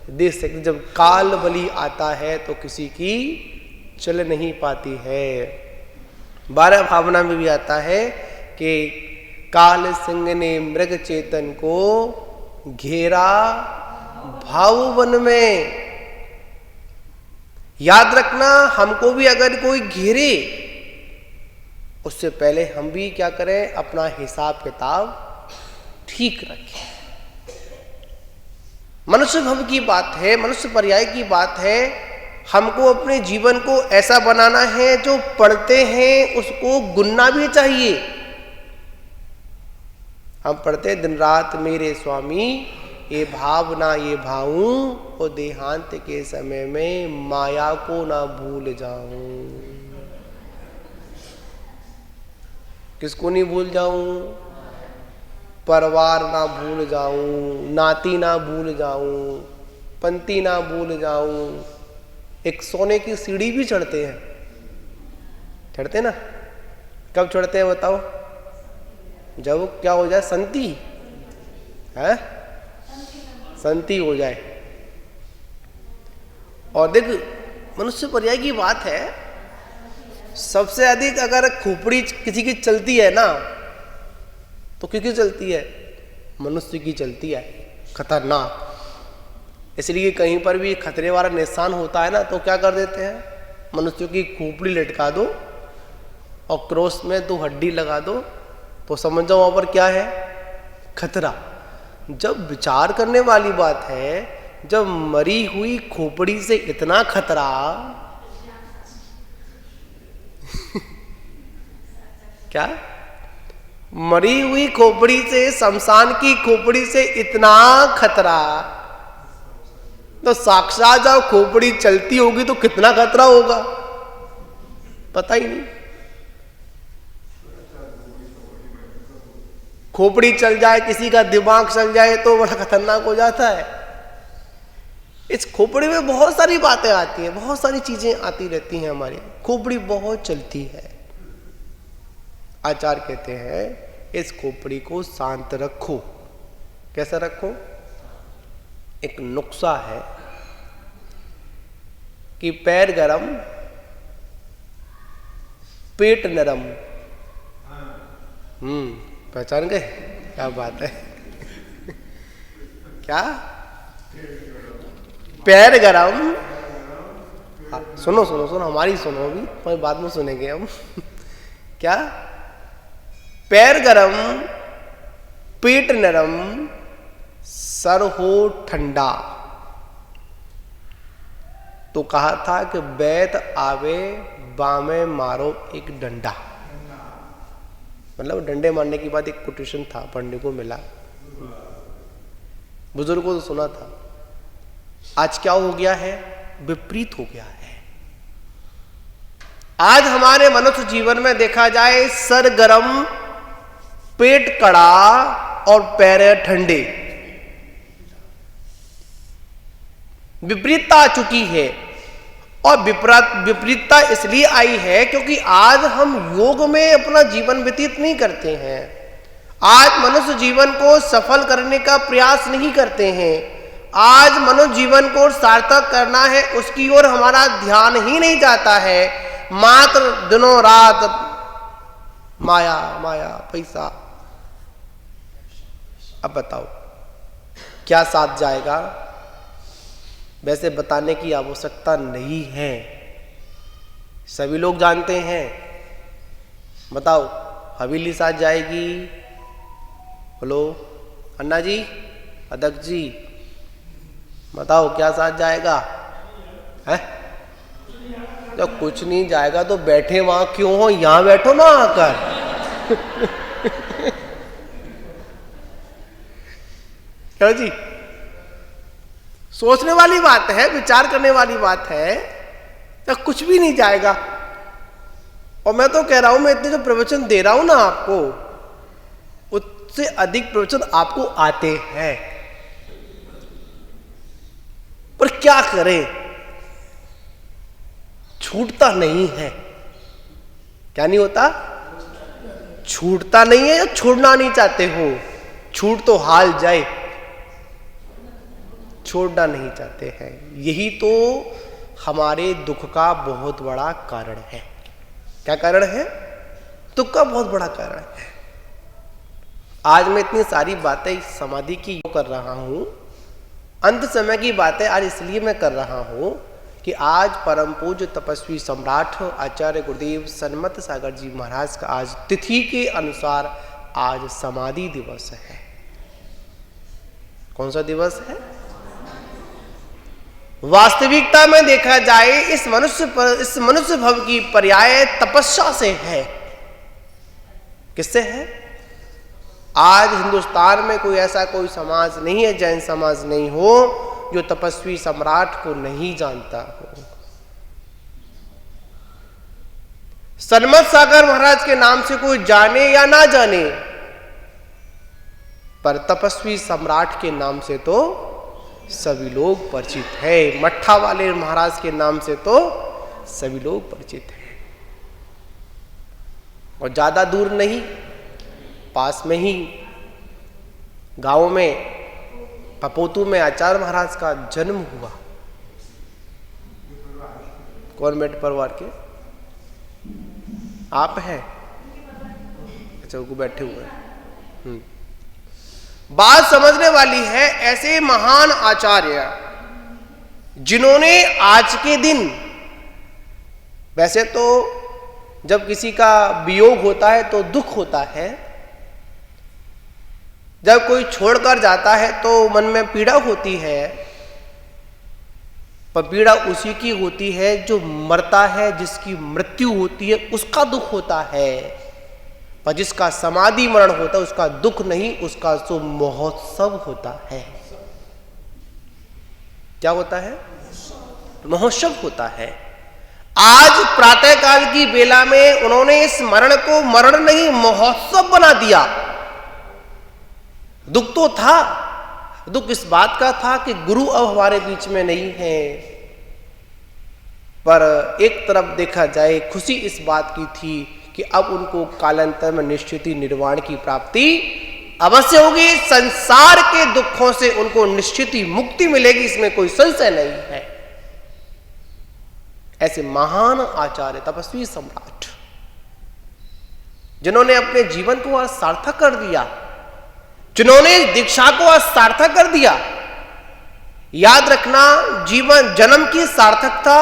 S1: दे सकते। जब काल बलि आता है तो किसी की चल नहीं पाती है। 12 भावना में भी आता है कि काल सिंह ने मृग चेतन को घेरा भाववन में। याद रखना, हमको भी अगर कोई घेरे उससे पहले हम भी क्या करें, अपना हिसाब किताब ठीक रखें। मनुष्य भव की बात है, मनुष्य पर्याय की बात है। हमको अपने जीवन को ऐसा बनाना है, जो पढ़ते हैं उसको गुनना भी चाहिए। हम पढ़ते दिन रात मेरे स्वामी ये भावना ये भाऊं, और देहांत के समय में माया को ना भूल जाऊं। किसको नहीं भूल जाऊं? परिवार ना भूल जाऊं, नाती ना भूल जाऊं, पंक्ति ना भूल जाऊं। एक सोने की सीढ़ी भी चढ़ते हैं, चढ़ते ना? कब चढ़ते हैं बताओ? जब क्या हो जाए, संति है, संति हो जाए। और देख, मनुष्य पर्याय की बात है, सबसे अधिक अगर खोपड़ी किसी की चलती है ना, तो किसकी चलती है? मनुष्य की चलती है, खतरनाक। इसलिए कहीं पर भी खतरे वाला निशान होता है ना, तो क्या कर देते हैं, मनुष्य की खोपड़ी लटका दो और क्रॉस में 2 हड्डी लगा दो, तो समझ जाओ वहां पर क्या है, खतरा। जब विचार करने वाली बात है, जब मरी हुई खोपड़ी से इतना खतरा क्या? मरी हुई खोपड़ी से, शमशान की खोपड़ी से इतना खतरा, तो साक्षात जब खोपड़ी चलती होगी तो कितना खतरा होगा, पता ही नहीं। खोपड़ी चल जाए, किसी का दिमाग चल जाए तो बड़ा खतरनाक हो जाता है। इस खोपड़ी में बहुत सारी बातें आती हैं, बहुत सारी चीजें आती रहती हैं हमारी। खोपड़ी बहुत चलती है। आचार्य कहते हैं इस खोपड़ी को शांत रखो। कैसा रखो? एक नुस्खा है कि पैर गरम पेट नरम। पहचान गए? क्या बात है। क्या? पैर गरम, सुनो सुनो सुनो, हमारी सुनो, अभी कोई बाद में सुनेंगे हम। क्या? पैर गरम पेट नरम सर हो ठंडा। तो कहा था कि बैत आवे बामे मारो एक डंडा। मतलब डंडे मारने की बात एक कोटेशन था, पढ़ने को मिला, बुजुर्गों को तो सुना था। आज क्या हो गया है? विपरीत हो गया है। आज हमारे मनुष्य जीवन में देखा जाए, सर गरम पेट कड़ा और पैर ठंडे। विपरीतता आ चुकी है। और विपरीतता इसलिए आई है क्योंकि आज हम योग में अपना जीवन व्यतीत नहीं करते हैं। आज मनुष्य जीवन को सफल करने का प्रयास नहीं करते हैं। आज मनुष्य जीवन को सार्थक करना है, उसकी ओर हमारा ध्यान ही नहीं जाता है। मात्र दिनों रात माया माया पैसा। अब बताओ क्या साथ जाएगा? वैसे बताने की आवश्यकता नहीं है, सभी लोग जानते हैं। बताओ हवेली साथ जाएगी? हेलो अन्ना जी, अध्यक्ष जी, बताओ क्या साथ जाएगा? है जब कुछ नहीं जाएगा तो बैठे वहां क्यों हो, यहां बैठो ना आकर। क्या जी, सोचने वाली बात है, विचार करने वाली बात है। जब कुछ भी नहीं जाएगा, और मैं तो कह रहा हूं, मैं इतने जो प्रवचन दे रहा हूं ना आपको, उससे अधिक प्रवचन आपको आते हैं, पर क्या करें, छूटता नहीं है। क्या नहीं होता? छूटता नहीं है, या छोड़ना नहीं चाहते हो? छूट तो हाल जाए, छोड़ना नहीं चाहते हैं। यही तो हमारे दुख का बहुत बड़ा कारण है। क्या कारण है? दुख का बहुत बड़ा कारण है। आज मैं इतनी सारी बातें समाधि की कर रहा हूं, अंत समय की बातें आज इसलिए मैं कर रहा हूं कि आज परम पूज्य तपस्वी सम्राट आचार्य गुरुदेव सन्मत सागर जी महाराज का आज तिथि के अनुसार आज समाधि दिवस है। कौन सा दिवस है? वास्तविकता में देखा जाए इस मनुष्य भव की पर्याय तपस्या से है। किससे है? आज हिंदुस्तान में कोई ऐसा कोई समाज नहीं है, जैन समाज नहीं हो, जो तपस्वी सम्राट को नहीं जानता हो। सन्मत सागर महाराज के नाम से कोई जाने या ना जाने, पर तपस्वी सम्राट के नाम से तो सभी लोग परिचित है। मट्ठा वाले महाराज के नाम से तो सभी लोग परिचित हैं। और ज्यादा दूर नहीं, पास में ही गांव में पपोतू में आचार्य महाराज का जन्म हुआ। कॉन्वेंट परिवार के आप हैं? अच्छा, वो बैठे हुए हैं। बात समझने वाली है। ऐसे महान आचार्य जिन्होंने आज के दिन, वैसे तो जब किसी का वियोग होता है तो दुख होता है, जब कोई छोड़कर जाता है तो मन में पीड़ा होती है, पर पीड़ा उसी की होती है जो मरता है, जिसकी मृत्यु होती है उसका दुख होता है। पर जिसका समाधि मरण होता है उसका दुख नहीं, उसका तो महोत्सव होता है। क्या होता है? महोत्सव होता है। आज प्रातःकाल की बेला में उन्होंने इस मरण को मरण नहीं महोत्सव बना दिया। दुख तो था, दुख इस बात का था कि गुरु अब हमारे बीच में नहीं है, पर एक तरफ देखा जाए खुशी इस बात की थी कि अब उनको कालांतर में निश्चित ही निर्वाण की प्राप्ति अवश्य होगी। संसार के दुखों से उनको निश्चित ही मुक्ति मिलेगी, इसमें कोई संशय नहीं है। ऐसे महान आचार्य तपस्वी सम्राट जिन्होंने अपने जीवन को आज सार्थक कर दिया, जिन्होंने दीक्षा को आज सार्थक कर दिया। याद रखना, जीवन जन्म की सार्थकता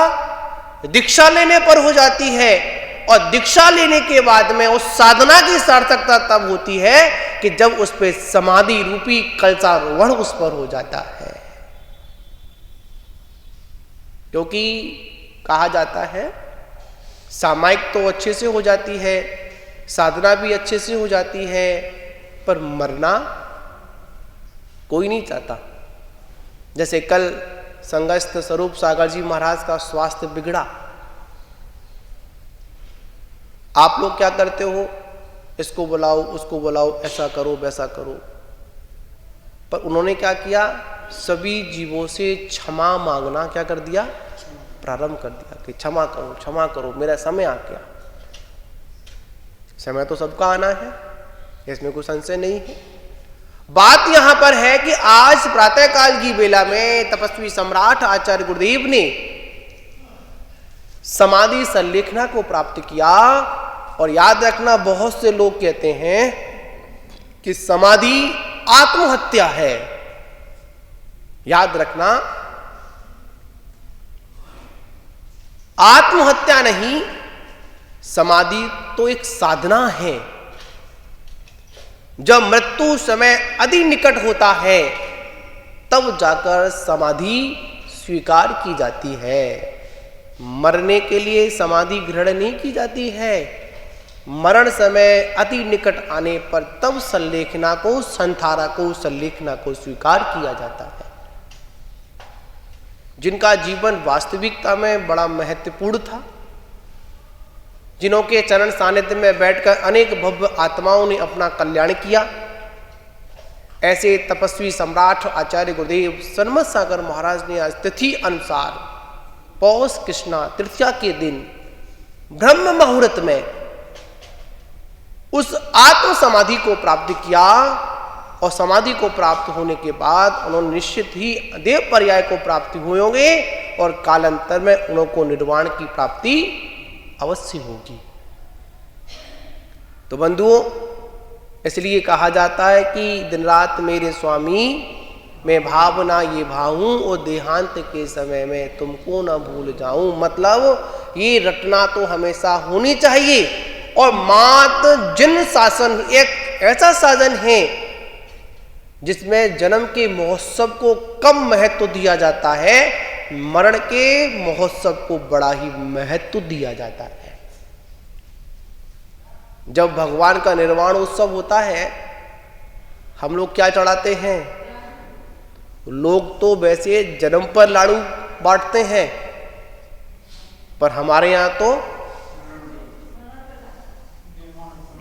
S1: दीक्षा लेने पर हो जाती है, और दीक्षा लेने के बाद में उस साधना की सार्थकता तब होती है कि जब उस पर समाधि रूपी कलशारोहण उस पर हो जाता है। क्योंकि कहा जाता है सामायिक तो अच्छे से हो जाती है, साधना भी अच्छे से हो जाती है, पर मरना कोई नहीं चाहता। जैसे कल संगस्थ स्वरूप सागर जी महाराज का स्वास्थ्य बिगड़ा, आप लोग क्या करते हो? इसको बुलाओ, उसको बुलाओ, ऐसा करो, वैसा करो। पर उन्होंने क्या किया? सभी जीवों से क्षमा मांगना क्या कर दिया? प्रारंभ कर दिया कि क्षमा करो, क्षमा करो, मेरा समय आ गया। समय तो सबका आना है, इसमें कोई संशय नहीं है। बात यहां पर है कि आज प्रातःकाल की बेला में तपस्वी सम्राट आचार्य गुरुदेव ने समाधि संलेखना को प्राप्त किया। और याद रखना, बहुत से लोग कहते हैं कि समाधि आत्महत्या है। याद रखना, आत्महत्या नहीं, समाधि तो एक साधना है। जब मृत्यु समय अति निकट होता है तब जाकर समाधि स्वीकार की जाती है। मरने के लिए समाधि ग्रहण नहीं की जाती है, मरण समय अति निकट आने पर तब संलेखना को, संधारा को, संलेखना को स्वीकार किया जाता है। जिनका जीवन वास्तविकता में बड़ा महत्वपूर्ण था, जिन्हों के चरण सानिध्य में बैठकर अनेक भव्य आत्माओं ने अपना कल्याण किया, ऐसे तपस्वी सम्राट आचार्य गुरुदेव सन्मत सागर महाराज ने आज तिथि अनुसार पौष कृष्णा तृतीया के दिन ब्रह्म मुहूर्त में उस आत्म समाधि को प्राप्त किया, और समाधि को प्राप्त होने के बाद उन्होंने निश्चित ही देव पर्याय को प्राप्ति हुए होंगे, और कालांतर में उनको निर्वाण की प्राप्ति अवश्य होगी। तो बंधुओं, इसलिए कहा जाता है कि दिन रात मेरे स्वामी मैं भावना ये भाऊं, और देहांत के समय में तुमको न भूल जाऊं। मतलब ये रटना तो हमेशा होनी चाहिए, और मात जन शासन एक ऐसा साधन है जिसमें जन्म के महोत्सव को कम महत्व दिया जाता है, मरण के महोत्सव को बड़ा ही महत्व दिया जाता है। जब भगवान का निर्वाण उत्सव होता है, हम लोग क्या चढ़ाते हैं? लोग तो वैसे जन्म पर लाड़ू बांटते हैं, पर हमारे यहां तो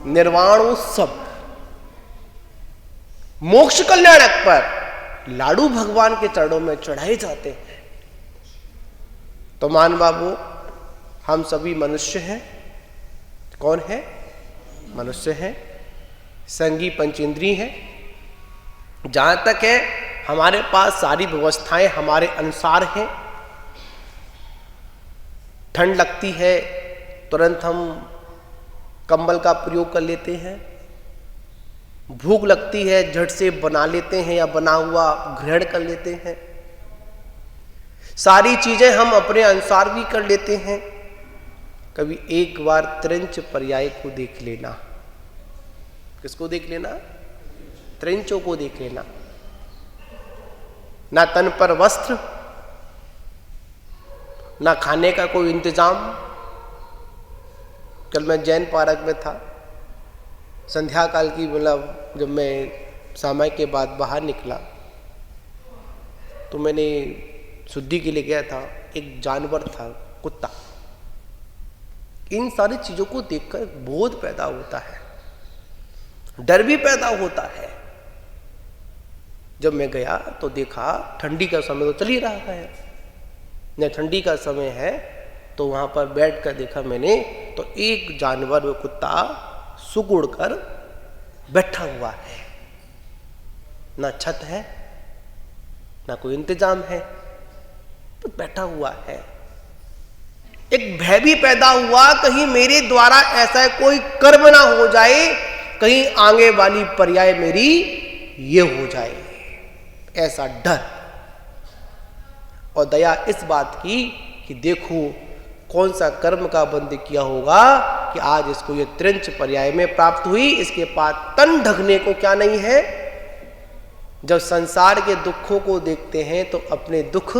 S1: निर्वाण उत्सव, मोक्ष कल्याणक पर लाडू भगवान के चरणों में चढ़ाए जाते हैं। तो मान बाबू, हम सभी मनुष्य हैं। कौन है? मनुष्य हैं, संगी पंचेंद्रिय हैं। जहां तक है हमारे पास सारी व्यवस्थाएं हमारे अनुसार हैं। ठंड लगती है तुरंत हम कंबल का प्रयोग कर लेते हैं, भूख लगती है झट से बना लेते हैं या बना हुआ ग्रहण कर लेते हैं। सारी चीजें हम अपने अनुसार भी कर लेते हैं। कभी एक बार त्रिंच पर्याय को देख लेना। किसको देख लेना? त्रिंचों को देख लेना। ना तन पर वस्त्र, ना खाने का कोई इंतजाम। कल मैं जैन पार्क में था, संध्या काल की, मतलब जब मैं समय के बाद बाहर निकला तो मैंने शुद्धि के लिए गया था। एक जानवर था, कुत्ता। इन सारी चीजों को देखकर बोध पैदा होता है, डर भी पैदा होता है। जब मैं गया तो देखा ठंडी का समय तो चल ही रहा है, न ठंडी का समय है, तो वहां पर बैठ कर देखा मैंने, तो एक जानवर, वो कुत्ता सुकुड़ कर बैठा हुआ है। ना छत है, ना कोई इंतजाम है, तो बैठा हुआ है। एक भय भी पैदा हुआ, कहीं मेरे द्वारा ऐसा कोई कर्म ना हो जाए, कहीं आगे वाली पर्याय मेरी ये हो जाए, ऐसा डर। और दया इस बात की कि देखो कौन सा कर्म का बंद किया होगा कि आज इसको ये त्रिंच पर्याय में प्राप्त हुई। इसके पास तन ढकने को क्या नहीं है। जब संसार के दुखों को देखते हैं तो अपने दुख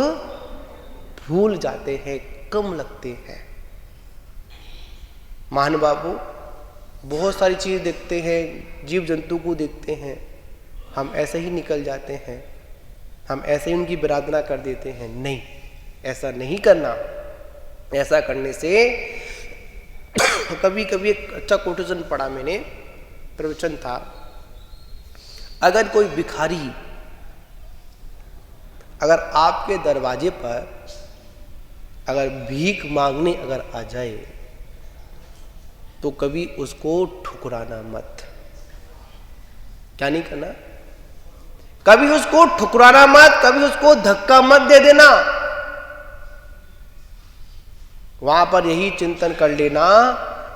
S1: भूल जाते हैं, कम लगते हैं। महान बाबू, बहुत सारी चीज देखते हैं, जीव जंतु को देखते हैं, हम ऐसे ही निकल जाते हैं, हम ऐसे ही उनकी विराधना कर देते हैं। नहीं, ऐसा नहीं करना। ऐसा करने से कभी कभी एक अच्छा कोटेशन पढ़ा मैंने, प्रवचन था, अगर कोई भिखारी अगर आपके दरवाजे पर अगर भीख मांगने अगर आ जाए तो कभी उसको ठुकराना मत। क्या नहीं करना? कभी उसको ठुकराना मत, कभी उसको धक्का मत दे देना। वहां पर यही चिंतन कर लेना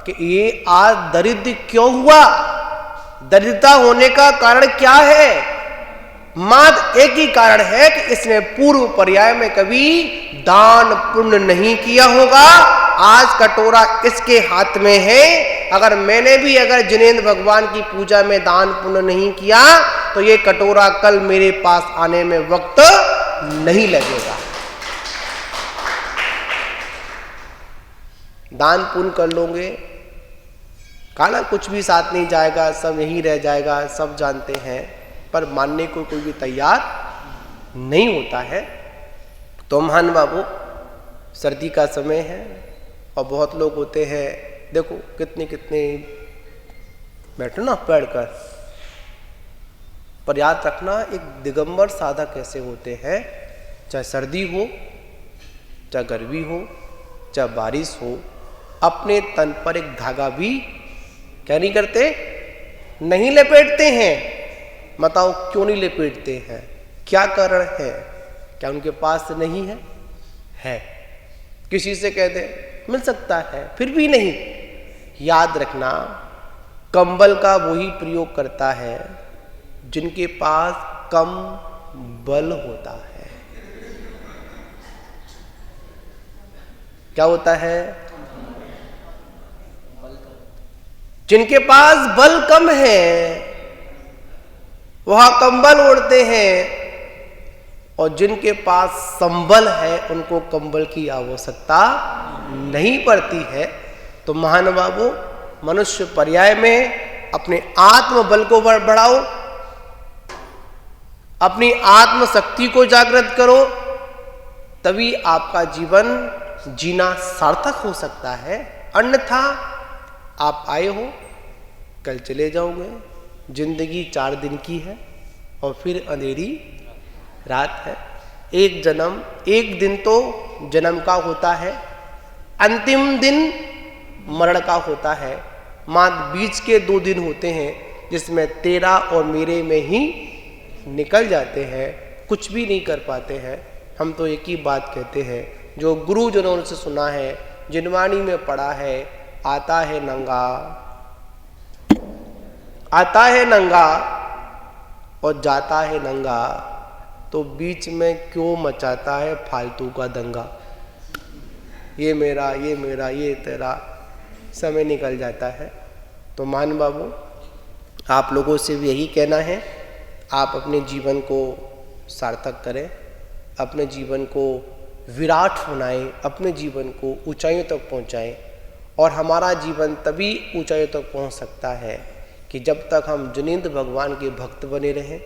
S1: कि ये आज दरिद्र क्यों हुआ, दरिद्रता होने का कारण क्या है। मात्र एक ही कारण है कि इसने पूर्व पर्याय में कभी दान पुण्य नहीं किया होगा। आज कटोरा इसके हाथ में है। अगर मैंने भी अगर जिनेंद्र भगवान की पूजा में दान पुण्य नहीं किया तो ये कटोरा कल मेरे पास आने में वक्त नहीं लगेगा। दान पुण्य कर लोगे, खाना कुछ भी साथ नहीं जाएगा, सब यहीं रह जाएगा, सब जानते हैं, पर मानने को कोई भी तैयार नहीं होता है। तो महान बाबू, सर्दी का समय है और बहुत लोग होते हैं, देखो कितने कितने बैठो ना पेड़ कर, पर याद रखना एक दिगंबर साधक कैसे होते हैं, चाहे सर्दी हो, चाहे गर्मी हो, चाहे बारिश हो, अपने तन पर एक धागा भी क्या नहीं करते, नहीं लपेटते हैं। बताओ क्यों नहीं लपेटते हैं, क्या कारण है? क्या उनके पास नहीं है? है। किसी से कह दे मिल सकता है, फिर भी नहीं। याद रखना, कंबल का वही प्रयोग करता है जिनके पास कम बल होता है। क्या होता है? जिनके पास बल कम है वह कंबल ओढ़ते हैं, और जिनके पास संबल है उनको कंबल की आवश्यकता नहीं पड़ती है। तो महान बाबू, मनुष्य पर्याय में अपने आत्मबल को बढ़ाओ, अपनी आत्म शक्ति को जागृत करो, तभी आपका जीवन जीना सार्थक हो सकता है। अन्यथा आप आए हो, कल चले जाओगे। जिंदगी 4 दिन की है और फिर अंधेरी रात है। एक जन्म, एक दिन तो जन्म का होता है, अंतिम दिन मरण का होता है। मात्र बीच के 2 दिन होते हैं जिसमें तेरा और मेरे में ही निकल जाते हैं, कुछ भी नहीं कर पाते हैं। हम तो एक ही बात कहते हैं जो गुरुजनों से सुना है, जिनवाणी में पढ़ा है, आता है नंगा, आता है नंगा और जाता है नंगा, तो बीच में क्यों मचाता है फालतू का दंगा। ये मेरा, ये मेरा, ये तेरा, समय निकल जाता है। तो मान बाबू, आप लोगों से भी यही कहना है, आप अपने जीवन को सार्थक करें, अपने जीवन को विराट बनाएं, अपने जीवन को ऊंचाइयों तक पहुंचाएं। और हमारा जीवन तभी ऊंचाइयों तक पहुंच सकता है कि जब तक हम जिनेंद्र भगवान के भक्त बने रहें,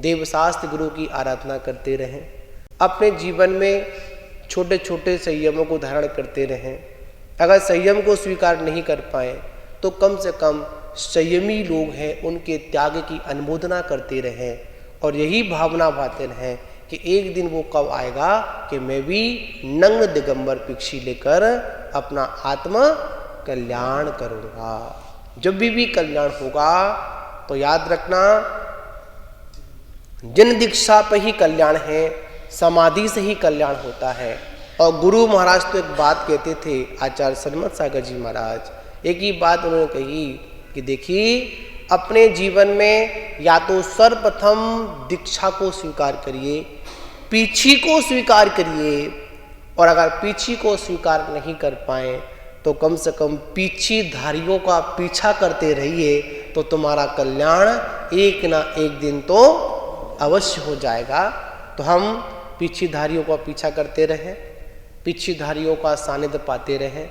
S1: देवशास्त्र गुरु की आराधना करते रहें, अपने जीवन में छोटे छोटे संयमों को धारण करते रहें। अगर संयम को स्वीकार नहीं कर पाए तो कम से कम संयमी लोग हैं उनके त्याग की अनुमोदना करते रहें, और यही भावना भाते रहें कि एक दिन वो कब आएगा कि मैं भी नग्न दिगंबर पिक्षी लेकर अपना आत्म कल्याण करूँगा। जब भी कल्याण होगा तो याद रखना, जिन दीक्षा पे ही कल्याण है, समाधि से ही कल्याण होता है। और गुरु महाराज तो एक बात कहते थे, आचार्य सन्मत सागर जी महाराज, एक ही बात उन्होंने कही कि देखिए, अपने जीवन में या तो सर्वप्रथम दीक्षा को स्वीकार करिए, पीछी को स्वीकार करिए, और अगर पीछी को स्वीकार नहीं कर पाए तो कम से कम पीछी धारियों का पीछा करते रहिए, तो तुम्हारा कल्याण एक ना एक दिन तो अवश्य हो जाएगा। तो हम पीछी धारियों का पीछा करते रहें, पीछी धारियों का सानिध्य पाते रहें,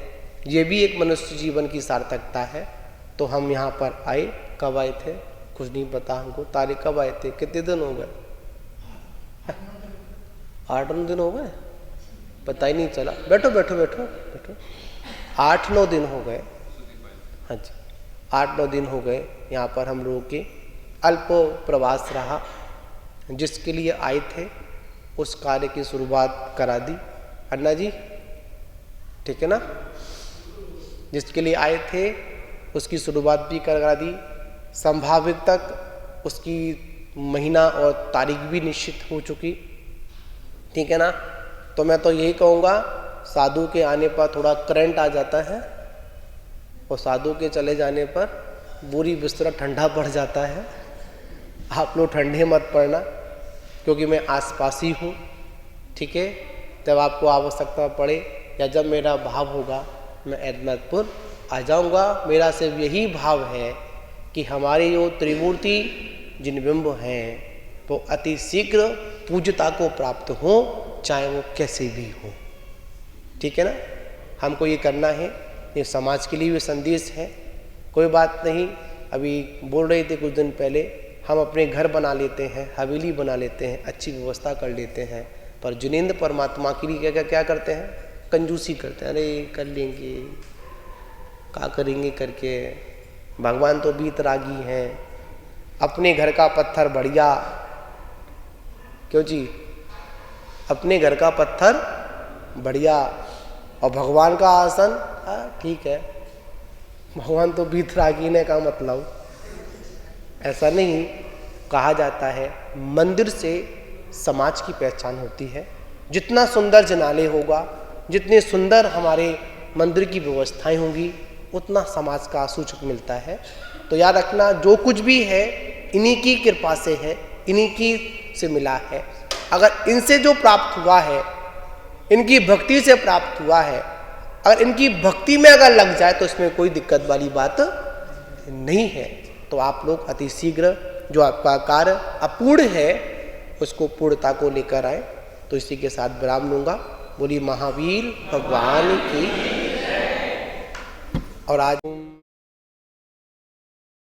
S1: ये भी एक मनुष्य जीवन की सार्थकता है। तो हम यहाँ पर आए, कब आए थे कुछ नहीं पता हमको, तारीख कब आए थे, कितने दिन हो गए, 8-9 दिन हो गए, पता ही नहीं चला। बैठो बैठो बैठो बैठो, 8-9 दिन हो गए। हाँ जी, 8-9 दिन हो गए यहाँ पर हम लोगों के अल्प प्रवास रहा। जिसके लिए आए थे उस कार्य की शुरुआत करा दी अन्ना जी, ठीक है ना। जिसके लिए आए थे उसकी शुरुआत भी करा दी, संभावित तक उसकी महीना और तारीख भी निश्चित हो चुकी, ठीक है ना। तो मैं तो यही कहूँगा, साधु के आने पर थोड़ा करंट आ जाता है और साधु के चले जाने पर पूरी बिस्तर ठंडा पड़ जाता है। आप लोग ठंडे मत पड़ना, क्योंकि मैं आसपास ही हूँ, ठीक है। जब आपको आवश्यकता पड़े या जब मेरा भाव होगा मैं एडमतपुर आ जाऊँगा। मेरा सिर्फ यही भाव है कि हमारे जो त्रिमूर्ति जिन बिंब हैं वो अति शीघ्र पूज्यता को प्राप्त हो, चाहे वो कैसे भी हो, ठीक है ना। हमको ये करना है, ये समाज के लिए भी संदेश है। कोई बात नहीं, अभी बोल रहे थे कुछ दिन पहले, हम अपने घर बना लेते हैं, हवेली बना लेते हैं, अच्छी व्यवस्था कर लेते हैं, पर जिनेंद्र परमात्मा के लिए क्या क्या करते हैं? कंजूसी करते हैं। अरे कर लेंगे, क्या करेंगे करके। भगवान तो बीतरागी हैं, अपने घर का पत्थर बढ़िया, क्यों जी, अपने घर का पत्थर बढ़िया और भगवान का आसन ठीक है। भगवान तो बीतरागी ने का मतलब ऐसा नहीं कहा जाता है। मंदिर से समाज की पहचान होती है। जितना सुंदर जनाले होगा, जितने सुंदर हमारे मंदिर की व्यवस्थाएं होंगी, उतना समाज का सूचक मिलता है। तो याद रखना, जो कुछ भी है इन्हीं की कृपा से है, इन्हीं की से मिला है। अगर इनसे जो प्राप्त हुआ है, इनकी भक्ति से प्राप्त हुआ है, अगर इनकी भक्ति में अगर लग जाए तो इसमें कोई दिक्कत वाली बात नहीं है। तो आप लोग अति शीघ्र जो आपका कार्य अपूर्ण है उसको पूर्णता को लेकर आए। तो इसी के साथ विराम लूंगा। बोलिए महावीर भगवान की। और आज